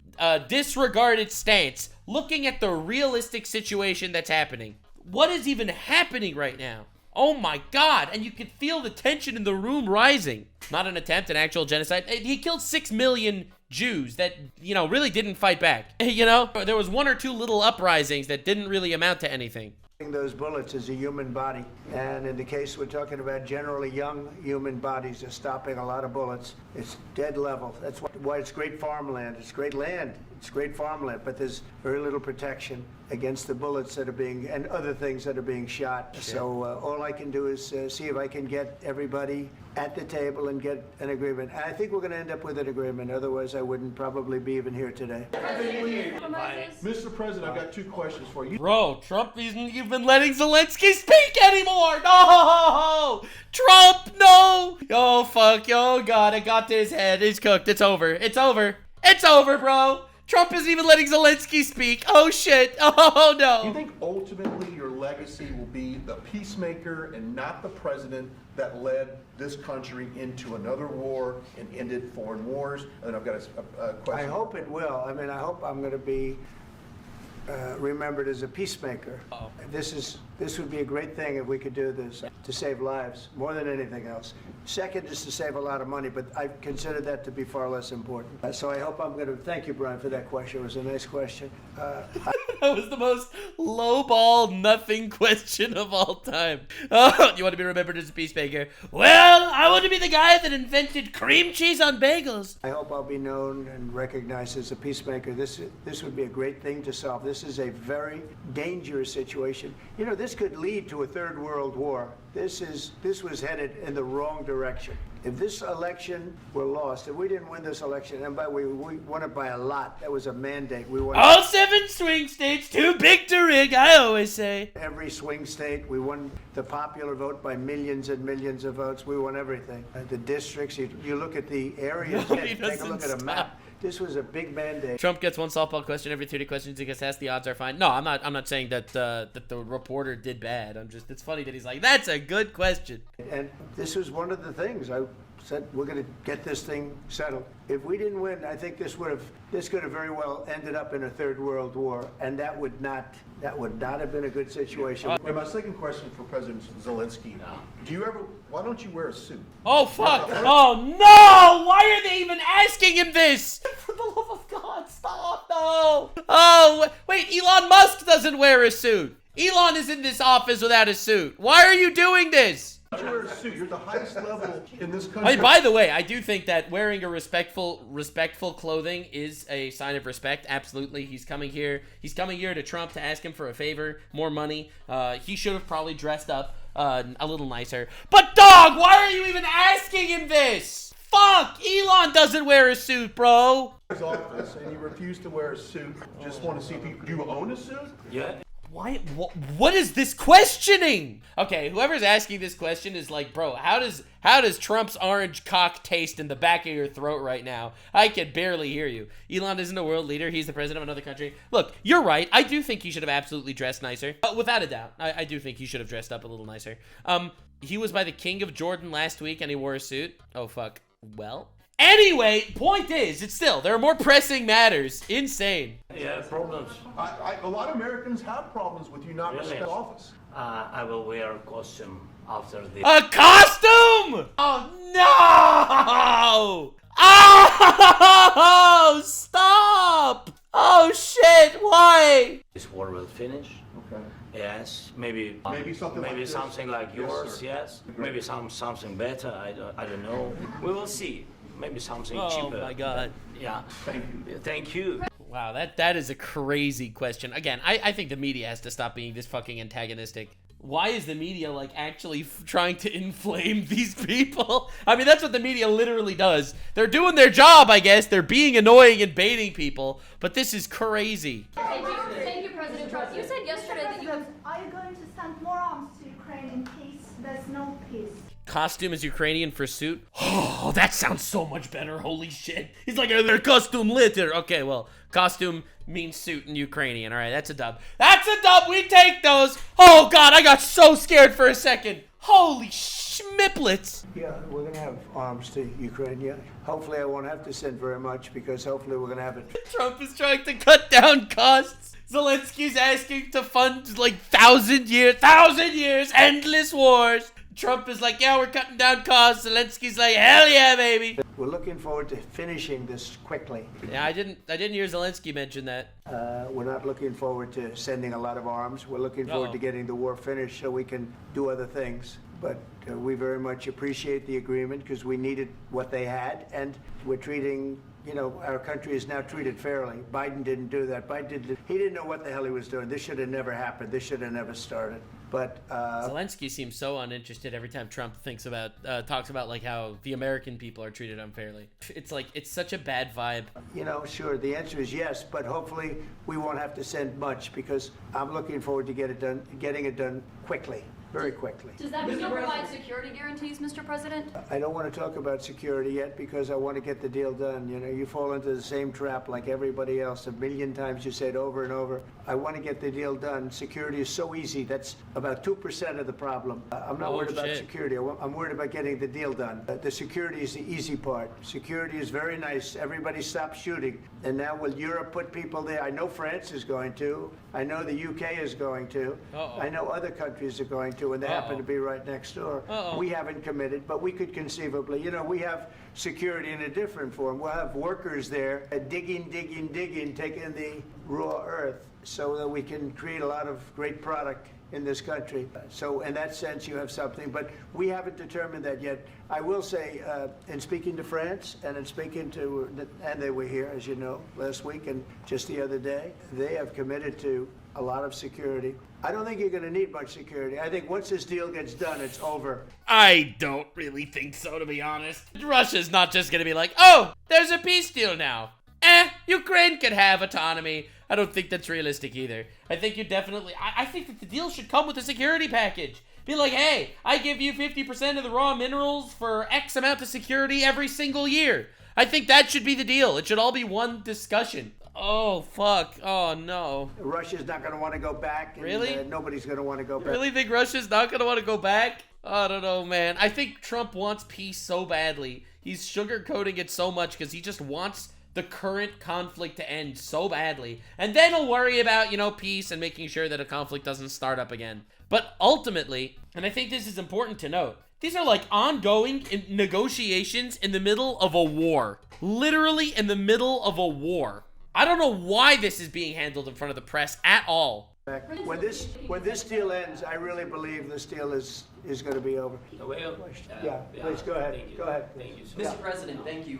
disregarded stance, looking at the realistic situation that's happening. What is even happening right now? Oh my God, and you can feel the tension in the room rising. Not an attempt, an actual genocide. He killed 6 million Jews that, you know, really didn't fight back. You know, there was 1 or 2 little uprisings that didn't really amount to anything. Those bullets is a human body, and in the case we're talking about, generally young human bodies are stopping a lot of bullets. It's dead level. That's why it's great farmland. It's great land. It's great farmland, but there's very little protection against the bullets that are being, and other things that are being shot. So all I can do is see if I can get everybody at the table and get an agreement. And I think we're going to end up with an agreement. Otherwise, I wouldn't probably be even here today. Mr. President, I've got 2 questions for you. Bro, Trump isn't even letting Zelenskyy speak anymore. No! Trump, no! Oh, fuck. Oh, God, it got to his head. It's cooked. It's over. It's over. It's over, bro. Trump isn't even letting Zelenskyy speak. Oh, shit. Oh, no. Do you think ultimately your legacy will be the peacemaker and not the president that led this country into another war and ended foreign wars? And then I've got a question. I hope it will. I mean, I hope I'm going to be remembered as a peacemaker. This would be a great thing if we could do this to save lives more than anything else. Second is to save a lot of money, but I consider that to be far less important. So I hope I'm going to thank you, Brian, for that question. It was a nice question. That was the most lowball nothing question of all time. Oh, you want to be remembered as a peacemaker? Well, I want to be the guy that invented cream cheese on bagels. I hope I'll be known and recognized as a peacemaker. This would be a great thing to solve. This is a very dangerous situation. You know, this could lead to a 3rd World War. This was headed in the wrong direction. If this election were lost, if we didn't win this election, and by the way, we won it by a lot. That was a mandate. We won all 7 swing states, too big to rig, I always say. Every swing state. We won the popular vote by millions and millions of votes. We won everything. The districts, you look at the areas, take a look at a map. This was a big mandate. Trump gets 1 softball question every 30 questions he gets asked. The odds are fine. No, I'm not saying that that the reporter did bad. it's funny that he's like, that's a good question. And this was one of the things I said, we're going to get this thing settled. If we didn't win, I think this could have very well ended up in a 3rd World War, and that would not have been a good situation. And my second question for President Zelenskyy: why don't you wear a suit? Oh fuck! Oh no! Why are they even asking him this? For the love of God, stop! No! Oh wait, Elon Musk doesn't wear a suit. Elon is in this office without a suit. Why are you doing this? You wear a suit. You're the highest level in this country. By the way, I do think that wearing a respectful clothing is a sign of respect. Absolutely. He's coming here to Trump to ask him for a favor, more money. He should have probably dressed up a little nicer. But dog, why are you even asking him this? Fuck! Elon doesn't wear a suit, bro. His office, and you refuse to wear a suit. Just want to see if do you own a suit? Yeah. Why? What is this questioning? Okay, whoever's asking this question is like, bro, how does Trump's orange cock taste in the back of your throat right now? I can barely hear you. Elon isn't a world leader. He's the president of another country. Look, you're right. I do think he should have absolutely dressed nicer. Without a doubt. I do think he should have dressed up a little nicer. He was by the King of Jordan last week and he wore a suit. Oh, fuck. Well... Anyway, point is, there are more pressing matters. Insane. Yeah, problems. A lot of Americans have problems with you not respecting office. I will wear a costume after the... A costume? Oh, no! Oh, stop! Oh, shit, why? This war will finish. Okay. Yes, maybe something like yours, yes. Maybe something better, I don't know. We will see. Maybe something cheaper. Oh my God. Yeah. Thank you. Wow, that is a crazy question. Again, I think the media has to stop being this fucking antagonistic. Why is the media like actually trying to inflame these people? I mean, that's what the media literally does. They're doing their job, I guess. They're being annoying and baiting people, but this is crazy. Thank you, President Trump. You said yesterday that are you going to send more arms to Ukraine in case there's no peace? costume is Ukrainian for suit. Oh, that sounds so much better. Holy shit. He's like, they're costume litter. Okay, well, costume means suit in Ukrainian. All right, that's a dub. That's a dub. We take those. Oh, God, I got so scared for a second. Holy schmiplets. Yeah, we're going to have arms to Ukraine, yeah. Hopefully I won't have to send very much because hopefully we're going to have it. Trump is trying to cut down costs. Zelensky's asking to fund like 1,000 years, endless wars. Trump is like, yeah, we're cutting down costs. Zelensky's like, hell yeah, baby. We're looking forward to finishing this quickly. Yeah, I didn't hear Zelensky mention that. We're not looking forward to sending a lot of arms. We're looking forward to getting the war finished so we can do other things. But we very much appreciate the agreement because we needed what they had, and we're treating, you know, our country is now treated fairly. Biden didn't do that. He didn't know what the hell he was doing. This should have never happened. This should have never started. But Zelensky seems so uninterested every time Trump talks about like how the American people are treated unfairly. It's like, it's such a bad vibe. You know, sure, the answer is yes, but hopefully we won't have to send much because I'm looking forward to getting it done quickly. Very quickly. Does that mean you'll provide security guarantees, Mr. President? I don't want to talk about security yet because I want to get the deal done. You know, you fall into the same trap like everybody else. 1,000,000 times you say it over and over. I want to get the deal done. Security is so easy. That's about 2% of the problem. I'm not worried about security. I'm worried about getting the deal done. The security is the easy part. Security is very nice. Everybody stopped shooting. And now will Europe put people there? I know France is going to. I know the UK is going to. I know other countries are going to, and they happen to be right next door. We haven't committed, but we could conceivably. You know, we have security in a different form. We'll have workers there digging, taking the raw earth so that we can create a lot of great product in this country. So in that sense, you have something, but we haven't determined that yet. I will say, in speaking to France and in speaking to, and they were here, as you know, last week and just the other day, they have committed to a lot of security. I don't think you're going to need much security. I think once this deal gets done, it's over. I don't really think so, to be honest. Russia's not just going to be like, oh, there's a peace deal now. Ukraine could have autonomy. I don't think that's realistic either. I think you definitely, I think that the deal should come with a security package. Be like, hey, I give you 50% of the raw minerals for X amount of security every single year. I think that should be the deal. It should all be one discussion. Oh, fuck. Oh, no. Russia's not going to want to go back. And, really? Nobody's going to want to go back. You really think Russia's not going to want to go back? I don't know, man. I think Trump wants peace so badly. He's sugarcoating it so much because he just wants the current conflict to end so badly. And then he'll worry about, you know, peace and making sure that a conflict doesn't start up again. But ultimately, and I think this is important to note, these are like ongoing negotiations in the middle of a war. Literally in the middle of a war. I don't know why this is being handled in front of the press at all. When this deal ends, I really believe this deal is going to be over. Yeah, please go ahead. Go ahead. Thank you. Mr. President, thank you.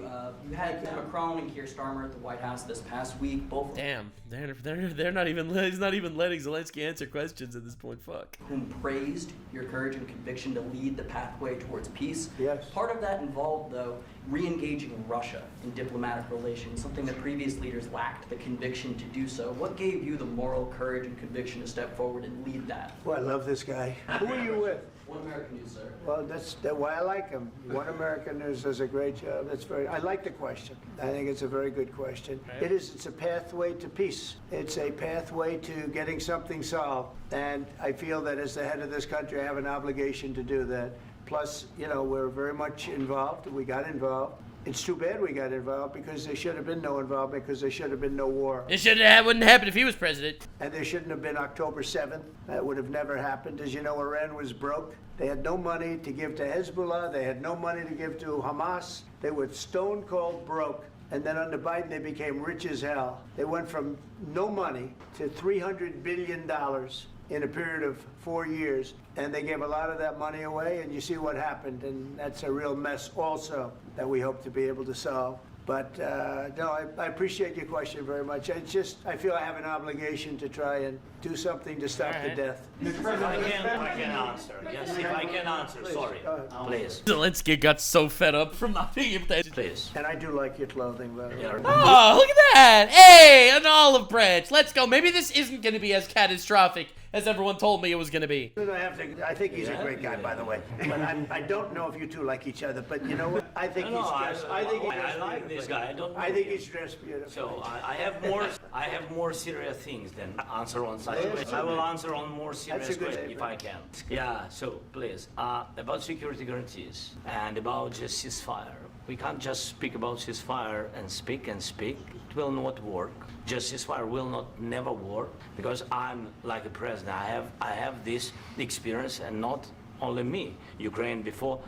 You had Macron and Keir Starmer at the White House this past week. Both. Damn, they're not even. He's not even letting Zelensky answer questions at this point. Fuck. Whom praised your courage and conviction to lead the pathway towards peace. Yes. Part of that involved, though, re-engaging Russia in diplomatic relations, something that previous leaders lacked the conviction to do so. What gave you the moral courage and conviction to step forward and lead that? Well, I love this guy. Who are you with? One American News, sir. Well, that's why I like him. One American News does a great job. I like the question. I think it's a very good question. It's a pathway to peace. It's a pathway to getting something solved. And I feel that as the head of this country, I have an obligation to do that. Plus, you know, we're very much involved. We got involved. It's too bad we got involved because there should have been no involvement because there should have been no war. It wouldn't happen if he was president. And there shouldn't have been October 7th. That would have never happened. As you know, Iran was broke. They had no money to give to Hezbollah. They had no money to give to Hamas. They were stone cold broke. And then under Biden, they became rich as hell. They went from no money to $300 billion in a period of 4 years. And they gave a lot of that money away, and you see what happened. And that's a real mess also that we hope to be able to solve. But no, I appreciate your question very much. I feel I have an obligation to try and do something to stop the death. If I can answer. Yes, if I can answer, Please, sorry. Please. Zelensky got so fed up from not being able to. Please. And I do like your clothing, by the way. Oh, look at that. Hey, an olive branch. Let's go. Maybe this isn't going to be as catastrophic as everyone told me it was gonna be. I think he's a great guy, by the way. But I don't know if you two like each other. But you know what? I think he's dressed. I like this guy. I don't know. I think he's dressed beautifully. So I have more serious things than answer on such questions. I will answer on more serious questions if I can. Yeah. So please, about security guarantees and about just ceasefire. We can't just speak about ceasefire and speak and speak. It will not work. Just ceasefire will not never work because I'm like a president. I have this experience, and not only me. Ukraine before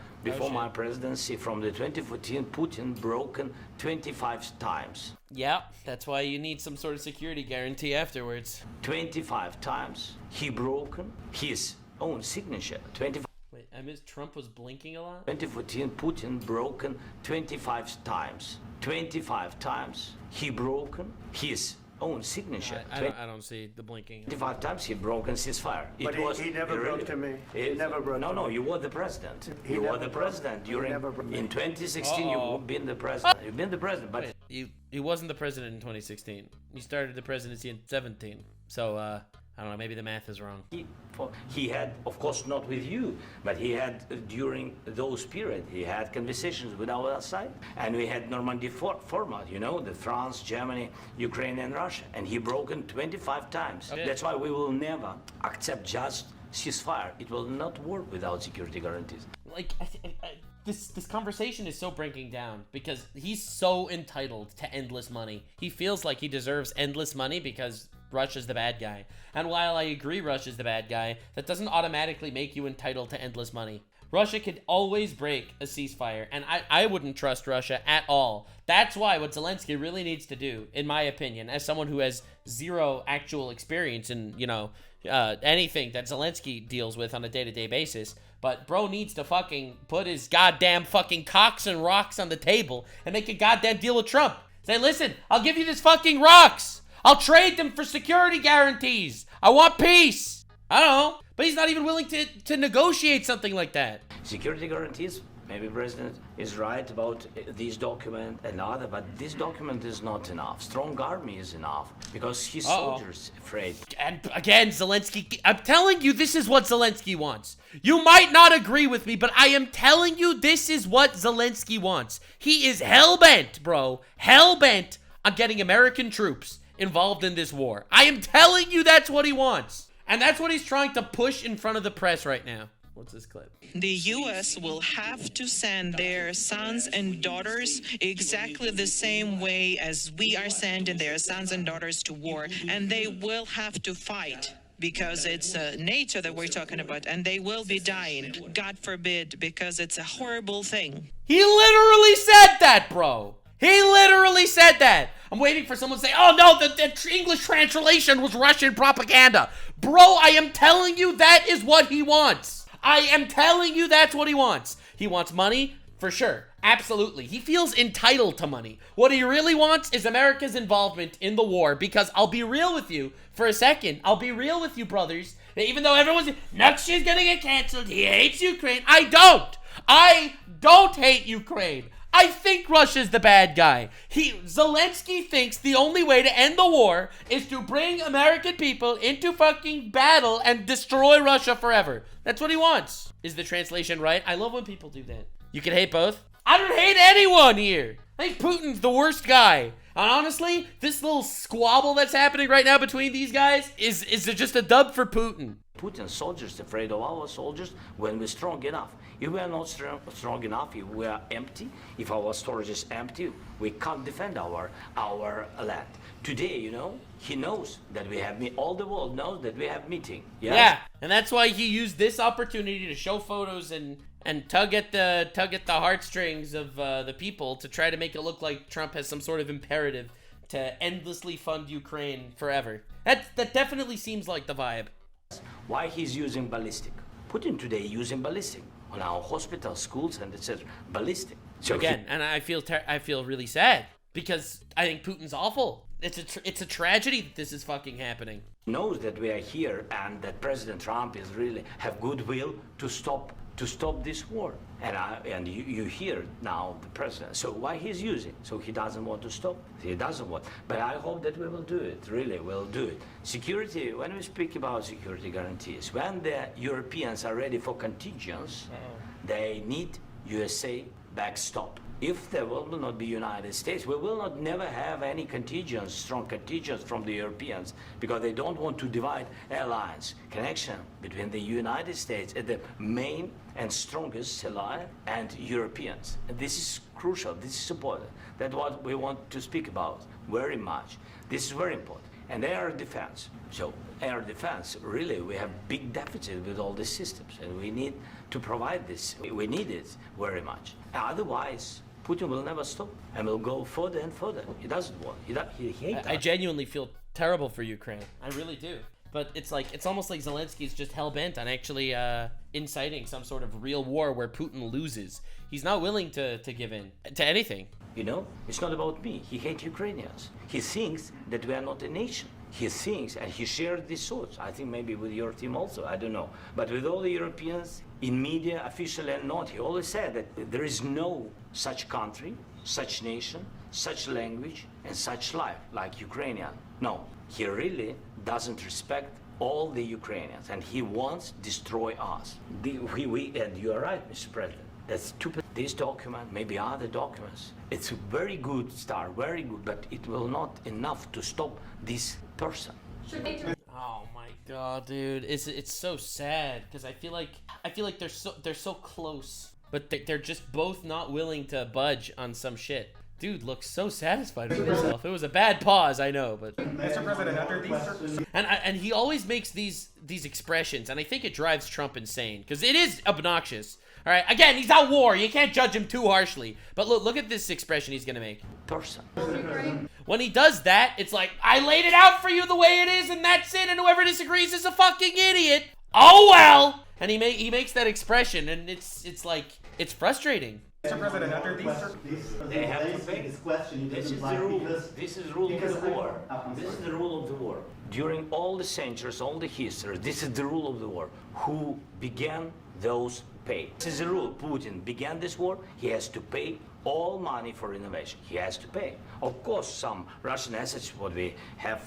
my presidency, from the 2014, Putin broken 25 times. Yeah, that's why you need some sort of security guarantee afterwards. 25 times he broken his own signature. 25. Wait, I missed. Trump was blinking a lot. 2014, Putin broken 25 times. 25 times he broken his own signature. I don't see the blinking. 25 times he broken ceasefire. But he never broke to me. He never broke to me. No, you were the president. You were the president during. In 2016, you've been the president. You've been the president, but he wasn't the president in 2016. He started the presidency in 17. So I don't know. Maybe the math is wrong. He had, of course, not with you, but he had during those periods. He had conversations with our side, and we had Normandy format. You know, the France, Germany, Ukraine, and Russia, and he broken 25 times. Okay. That's why we will never accept just ceasefire. It will not work without security guarantees. Like this conversation is so breaking down because he's so entitled to endless money. He feels like he deserves endless money because Russia's the bad guy. And while I agree Russia's the bad guy, that doesn't automatically make you entitled to endless money. Russia could always break a ceasefire, and I wouldn't trust Russia at all. That's why what Zelenskyy really needs to do, in my opinion, as someone who has zero actual experience in, anything that Zelenskyy deals with on a day-to-day basis, but bro needs to fucking put his goddamn fucking cocks and rocks on the table and make a goddamn deal with Trump. Say, listen, I'll give you this fucking rocks. I'll trade them for security guarantees. I want peace. I don't know. But he's not even willing to negotiate something like that. Security guarantees, maybe President is right about this document and other, but this document is not enough. Strong army is enough because his soldiers afraid. And again, Zelenskyy, I'm telling you, this is what Zelenskyy wants. You might not agree with me, but I am telling you, this is what Zelenskyy wants. He is hell-bent, bro. Hell-bent on getting American troops involved in this war. I am telling you that's what he wants. And that's what he's trying to push in front of the press right now. What's this clip? The U.S. will have to send their sons and daughters exactly the same way as we are sending their sons and daughters to war. And they will have to fight because it's nature that we're talking about. And they will be dying, God forbid, because it's a horrible thing. He literally said that, bro. He literally said that. I'm waiting for someone to say, oh no, the English translation was Russian propaganda. Bro, I am telling you that is what he wants. I am telling you that's what he wants. He wants money, for sure. Absolutely. He feels entitled to money. What he really wants is America's involvement in the war, because I'll be real with you for a second. I'll be real with you, brothers. Even though everyone's, Nuxanor is gonna get canceled, he hates Ukraine. I don't hate Ukraine. I think Russia's the bad guy. Zelenskyy thinks the only way to end the war is to bring American people into fucking battle and destroy Russia forever. That's what he wants. Is the translation right? I love when people do that. You can hate both. I don't hate anyone here. I think Putin's the worst guy. And honestly, this little squabble that's happening right now between these guys is just a dub for Putin. Putin soldiers afraid of our soldiers when we're strong enough. If we are not strong enough, if we are empty, if our storage is empty, we can't defend our land. Today, he knows that we have all the world knows that we have meeting. Yes? Yeah, and that's why he used this opportunity to show photos and tug at the heartstrings of the people to try to make it look like Trump has some sort of imperative to endlessly fund Ukraine forever. That definitely seems like the vibe. Why he's using ballistic? Putin today using ballistic on our hospitals, schools, and etc. Ballistic. So again, and I feel really sad because I think Putin's awful. It's a tragedy that this is fucking happening. Knows that we are here and that President Trump is really have goodwill to stop to stop this war. And you hear now the president. So why he's using? So he doesn't want to stop. He doesn't want. But I hope that we will do it. Really, we'll do it. Security. When we speak about security guarantees, when the Europeans are ready for contingents, they need USA backstop. If there will not be United States, we will not never have any contingents, strong contingents from the Europeans, because they don't want to divide alliance, connection between the United States and the main and strongest ally and Europeans. And this is crucial, this is important. That's what we want to speak about very much. This is very important. And air defense. So air defense, really, we have big deficit with all these systems, and we need to provide this. We need it very much. Otherwise, Putin will never stop and will go further and further. He doesn't want. He hates us. I genuinely feel terrible for Ukraine. I really do. But it's almost like Zelensky's just hell-bent on actually inciting some sort of real war where Putin loses. He's not willing to give in to anything. You know, it's not about me. He hates Ukrainians. He thinks that we are not a nation. He thinks, and he shared these thoughts, I think maybe with your team also, I don't know. But with all the Europeans, in media, officially and not, he always said that there is no such country, such nation, such language, and such life like Ukrainian. No, he really doesn't respect all the Ukrainians, and he wants to destroy us. And you are right, Mr. President. That's stupid. This document, maybe other documents, it's a very good start, very good, but it will not enough to stop this person. Oh my god, dude, it's so sad because I feel like they're so close, but they're just both not willing to budge on some shit. Dude looks so satisfied with himself. It was a bad pause, I know, but Mr. President, after these and he always makes these expressions, and I think it drives Trump insane because it is obnoxious. All right, again, he's at war. You can't judge him too harshly. But look at this expression he's gonna make. Person. When he does that, it's like, I laid it out for you the way it is, and that's it. And whoever disagrees is a fucking idiot. Oh well. And he makes that expression, and it's like, it's frustrating. Mr. President, after They have to pay. This question, This is the rule. This is rule of the war. This is the rule of the war. During all the centuries, all the history, this is the rule of the war. Who began those pay. This is the rule. Putin began this war. He has to pay all money for innovation. He has to pay. Of course, some Russian assets, what we have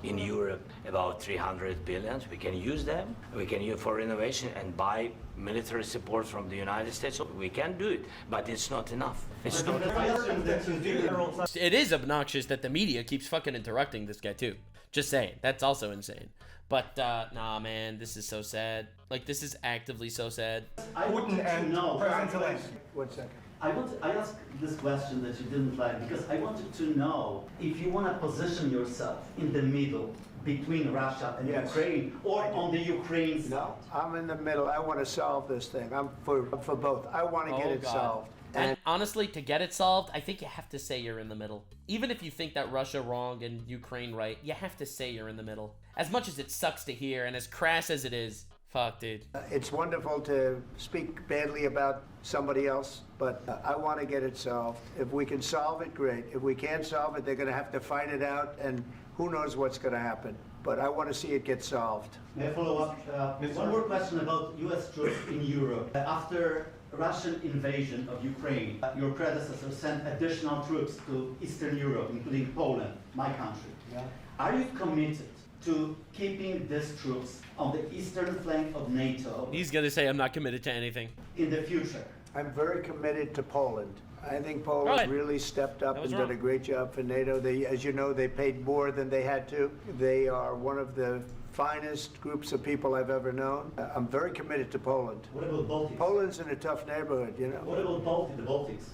in Europe, about 300 billion, we can use them. We can use for innovation and buy military support from the United States. So we can do it, but it's not enough. It's not enough. It is obnoxious that the media keeps fucking interrupting this guy too. Just saying. That's also insane. But, nah, man, this is so sad. Like, this is actively so sad. I want to know. President Zelenskyy. 1 second. I asked this question that you didn't like because I wanted to know if you want to position yourself in the middle between Russia and Ukraine or on the Ukraine's. No, I'm in the middle. I want to solve this thing. I'm for both. I want to get it solved. And honestly, to get it solved, I think you have to say you're in the middle. Even if you think that Russia wrong and Ukraine right, you have to say you're in the middle. As much as it sucks to hear and as crass as it is, fuck, dude. It's wonderful to speak badly about somebody else, but I want to get it solved. If we can solve it, great. If we can't solve it, they're going to have to fight it out, and who knows what's going to happen. But I want to see it get solved. May I follow up? One more question about U.S. troops in Europe. After Russian invasion of Ukraine, your predecessor sent additional troops to Eastern Europe, including Poland, my country. Yeah. Are you committed to keeping these troops on the eastern flank of NATO? He's gonna say I'm not committed to anything. In the future? I'm very committed to Poland. I think Poland really stepped up and did a great job for NATO. They, as you know, they paid more than they had to. They are one of the finest groups of people I've ever known. I'm very committed to Poland. What about Baltics? Poland's in a tough neighborhood, you know. What about the Baltics?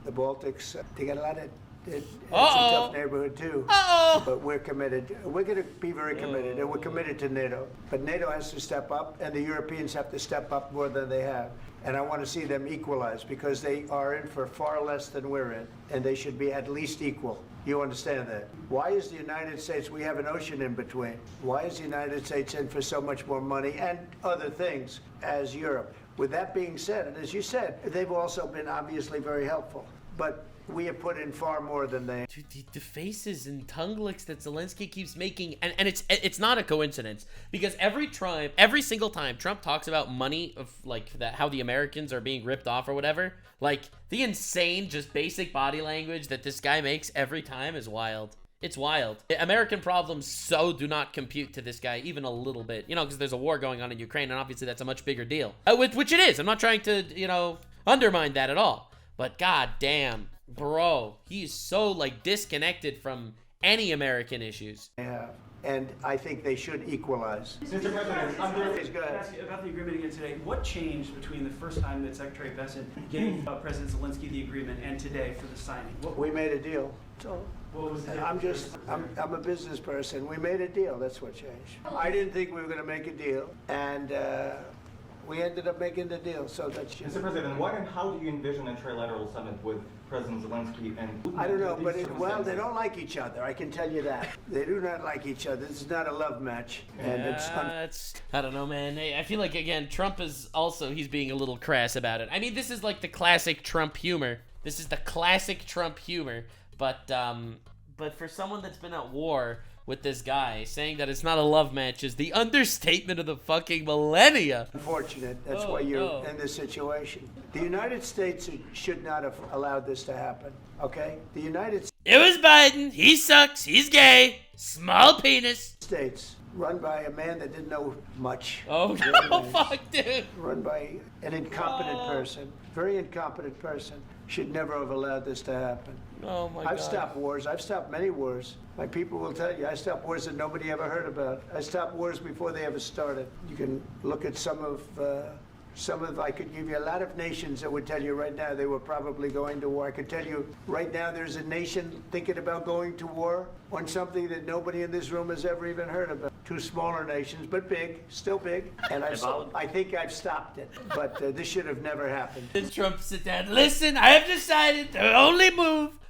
The Baltics, they got a lot of, it's a tough neighborhood too. But we're committed. We're going to be very committed, and we're committed to NATO. But NATO has to step up, and the Europeans have to step up more than they have. And I want to see them equalize because they are in for far less than we're in, and they should be at least equal. You understand that? Why is the United States, we have an ocean in between. Why is the United States in for so much more money and other things as Europe? With that being said, and as you said, they've also been obviously very helpful. But We have put in far more than they. Dude, the faces and tongue licks that Zelensky keeps making, and it's not a coincidence, because every single time Trump talks about money, of like that, how the Americans are being ripped off or whatever, like the insane, just basic body language that this guy makes every time is wild. It's wild. American problems so do not compute to this guy even a little bit, you know, because there's a war going on in Ukraine, and obviously that's a much bigger deal, which it is. I'm not trying to, you know, undermine that at all, but god damn. Bro, he is so like disconnected from any American issues. Yeah, and I think they should equalize. Mr. President, I'm going to ask you about the agreement again today. What changed between the first time that Secretary Vance gave President Zelensky the agreement and today for the signing? We made a deal. So what was the I'm a business person. We made a deal. That's what changed. I didn't think we were going to make a deal, and we ended up making the deal. So that's just. Mr. President, what and how do you envision a trilateral summit with President Zelensky and Putin? I don't know, but they don't like each other. I can tell you that. They do not like each other. This is not a love match, and I don't know, man. I feel like again, Trump is also he's being a little crass about it. I mean, this is like the classic Trump humor. This is the classic Trump humor. But for someone that's been at war with this guy, saying that it's not a love match is the understatement of the fucking millennia. Unfortunate. That's why you're in this situation. The United States should not have allowed this to happen, okay? The United It was Biden. He sucks. He's gay. Small penis. States, run by a man that didn't know much. Oh, no, fuck, dude. Run by an incompetent person, very incompetent person, should never have allowed this to happen. Oh, my God. I've stopped wars. I've stopped many wars. My people will tell you, I stopped wars that nobody ever heard about. I stopped wars before they ever started. You can look at some of, I could give you a lot of nations that would tell you right now they were probably going to war. I could tell you right now there's a nation thinking about going to war on something that nobody in this room has ever even heard about. Two smaller nations, but big, still big. And I think I've stopped it, but this should have never happened. Then Trump sit down. Listen, I have decided the only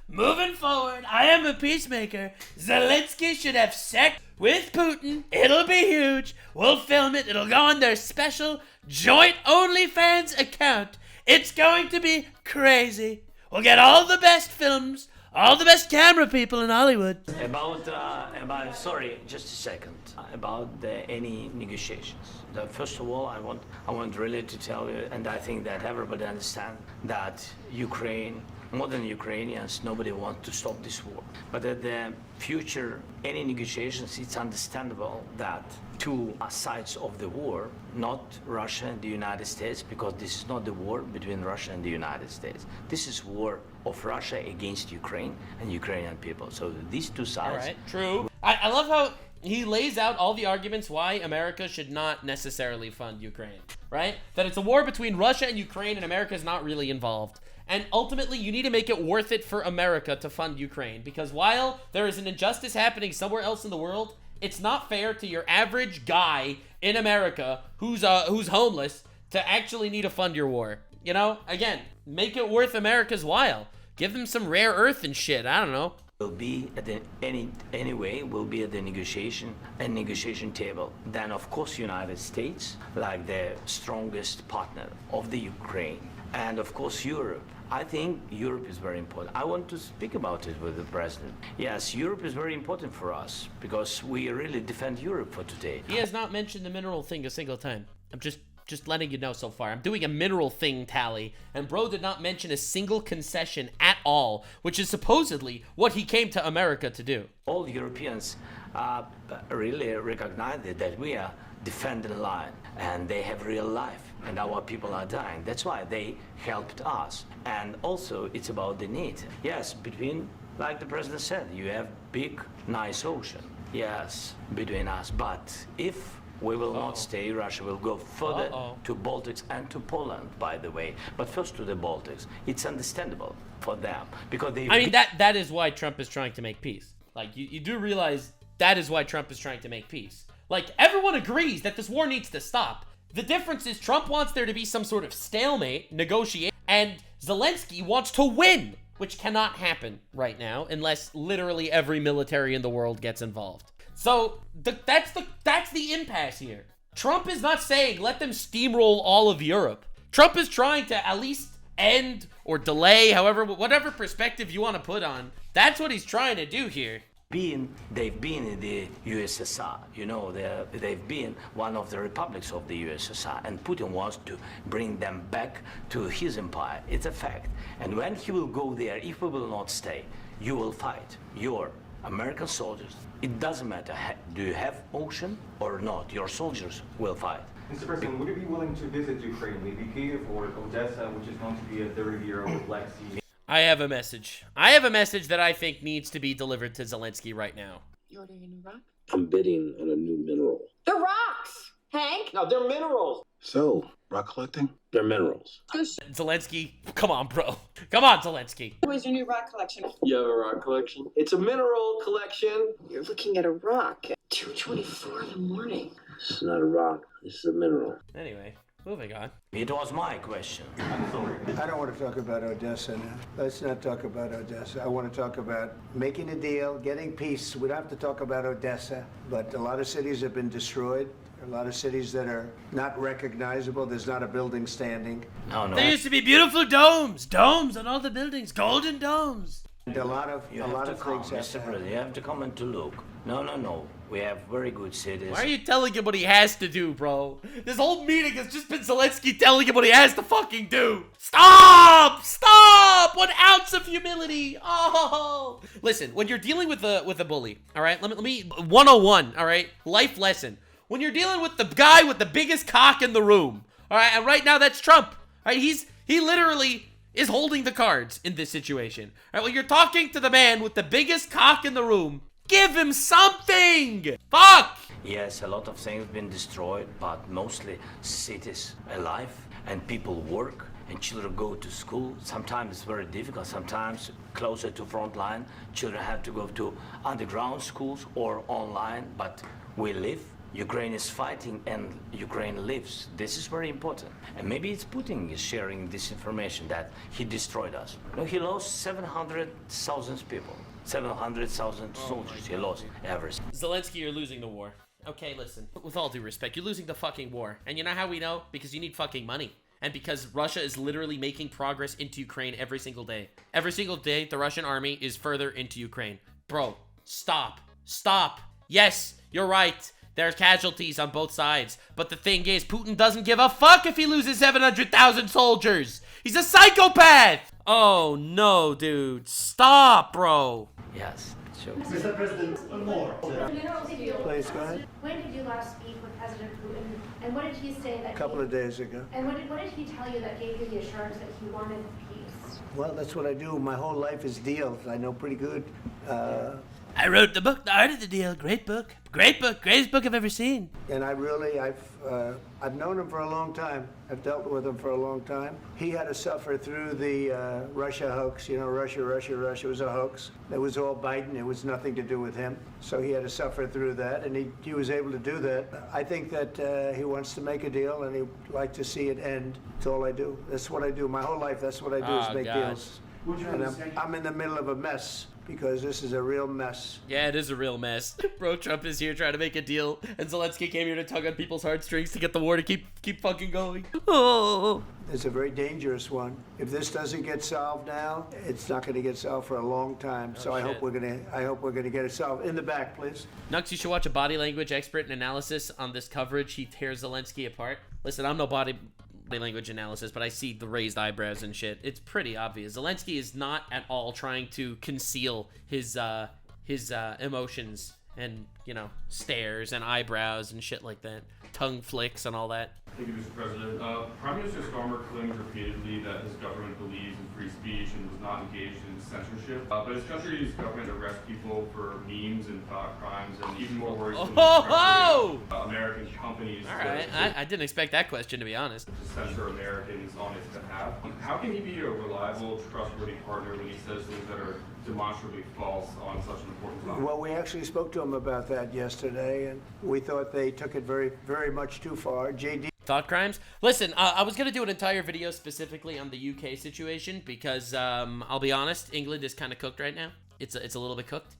moving forward, I am a peacemaker. Zelensky should have sex with Putin. It'll be huge. We'll film it. It'll go on their special joint OnlyFans account. It's going to be crazy. We'll get all the best films, all the best camera people in Hollywood. About sorry, just a second. About any negotiations. First of all, I want really to tell you, and I think that everybody understands that Ukraine, more than Ukrainians, nobody wants to stop this war. But at the future, any negotiations, it's understandable that two sides of the war, not Russia and the United States, because this is not the war between Russia and the United States. This is war of Russia against Ukraine and Ukrainian people. So these two sides. All right, true. I love how he lays out all the arguments why America should not necessarily fund Ukraine, right? That it's a war between Russia and Ukraine and America is not really involved. And ultimately, you need to make it worth it for America to fund Ukraine, because while there is an injustice happening somewhere else in the world, it's not fair to your average guy in America who's homeless to actually need to fund your war. You know, again, make it worth America's while. Give them some rare earth and shit. I don't know. Will be at the anyway will be at the negotiation table. Then of course United States, like the strongest partner of the Ukraine, and of course Europe. I think Europe is very important. I want to speak about it with the president. Yes, Europe is very important for us because we really defend Europe for today. He has not mentioned the mineral thing a single time. I'm just letting you know so far. I'm doing a mineral thing tally, and bro did not mention a single concession at all, which is supposedly what he came to America to do. All Europeans really recognize that we are defending the line, and they have real life, and our people are dying. That's why they helped us. And also, it's about the need. Yes, between, like the president said, you have big, nice ocean. Yes, between us. But if we will not stay, Russia will go further to Baltics and to Poland, by the way. But first to the Baltics. It's understandable for them because they. I mean, that is why Trump is trying to make peace. Like, you do realize that is why Trump is trying to make peace. Like, everyone agrees that this war needs to stop. The difference is Trump wants there to be some sort of stalemate, negotiation, and Zelensky wants to win, which cannot happen right now unless literally every military in the world gets involved. So that's the impasse here. Trump is not saying let them steamroll all of Europe. Trump is trying to at least end or delay, whatever perspective you want to put on. That's what he's trying to do here. They've been in the USSR, you know, they've been one of the republics of the USSR, and Putin wants to bring them back to his empire. It's a fact. And when he will go there, if we will not stay, you will fight. Your American soldiers, it doesn't matter, do you have ocean or not, your soldiers will fight. Mr. President, would you be willing to visit Ukraine, maybe Kyiv or Odessa, which is known to be a dirty area with Black Sea? I have a message. I have a message that I think needs to be delivered to Zelenskyy right now. You ordering a new rock? I'm bidding on a new mineral. They're rocks, Hank! No, they're minerals. So, rock collecting? They're minerals. Zelenskyy, come on, bro. Come on, Zelenskyy. Where's your new rock collection? You have a rock collection? It's a mineral collection. You're looking at a rock at 2:24 in the morning. This is not a rock. This is a mineral. Anyway, moving on. It was my question. I don't want to talk about Odessa now. Let's not talk about Odessa. I want to talk about making a deal, getting peace. We don't have to talk about Odessa, but a lot of cities have been destroyed. A lot of cities that are not recognizable. There's not a building standing. No. There used to be beautiful domes on all the buildings, golden domes. And a lot of things have to happen. You have to come and to look. No. We have very good cities. Why are you telling him what he has to do, bro? This whole meeting has just been Zelenskyy telling him what he has to fucking do. Stop! 1 ounce of humility. Oh. Listen, when you're dealing with a bully, all right? Let me 101, all right? Life lesson. When you're dealing with the guy with the biggest cock in the room, all right? And right now that's Trump. All right? He literally is holding the cards in this situation. All right? When you're talking to the man with the biggest cock in the room, give him something! Fuck! Yes, a lot of things have been destroyed, but mostly cities alive, and people work, and children go to school. Sometimes it's very difficult, sometimes closer to front line, children have to go to underground schools or online, but we live. Ukraine is fighting and Ukraine lives. This is very important. And maybe it's Putin is sharing this information that he destroyed us. No, he lost 700,000 people. 700,000 soldiers he lost everything. Zelenskyy, you're losing the war. Okay, listen. With all due respect, you're losing the fucking war. And you know how we know? Because you need fucking money. And because Russia is literally making progress into Ukraine every single day. Every single day, the Russian army is further into Ukraine. Bro, stop. Stop. Yes, you're right. There's casualties on both sides. But the thing is, Putin doesn't give a fuck if he loses 700,000 soldiers. He's a psychopath. Oh, no, dude. Stop, bro. Yes, sure. Mr. President, more. Please, go ahead. When did you last speak with President Putin, and what did he say that? A couple of days ago. And what did he tell you that gave you the assurance that he wanted peace? Well, that's what I do. My whole life is deals. I know pretty good. I wrote the book, The Art of the Deal. Great book. Great book. Greatest book I've ever seen. And I've known him for a long time. I've dealt with him for a long time. He had to suffer through the Russia hoax. You know, Russia was a hoax. It was all Biden. It was nothing to do with him. So he had to suffer through that, and he was able to do that. I think that he wants to make a deal, and he'd like to see it end. That's all I do. That's what I do. My whole life, that's what I do is make deals. And I'm in the middle of a mess. Because this is a real mess. Yeah, it is a real mess. Bro, Trump is here trying to make a deal, and Zelenskyy came here to tug on people's heartstrings to get the war to keep fucking going. Oh. It's a very dangerous one. If this doesn't get solved now, it's not going to get solved for a long time. So I hope we're gonna get it solved. In the back, please. Nux, you should watch a body language expert and analysis on this coverage. He tears Zelenskyy apart. Listen, I'm no body language analysis, but I see the raised eyebrows and shit. It's pretty obvious. Zelenskyy is not at all trying to conceal his emotions and, you know, stares and eyebrows and shit like that. Tongue flicks and all that. Thank you, Mr. President. Prime Minister Starmer claimed repeatedly that his government believes in free speech and was not engaged in censorship. But his country's government arrests people for memes and thought crimes, and even more worrisome, American companies. All right, I didn't expect that question, to be honest. To censor Americans on its behalf. How can he be a reliable, trustworthy partner when he says things that are demonstrably false on such an important topic? Well, we actually spoke to him about that yesterday, and we thought they took it very, very much too far. JD. Thought crimes? Listen, I was going to do an entire video specifically on the UK situation because, I'll be honest, England is kind of cooked right now. It's a little bit cooked.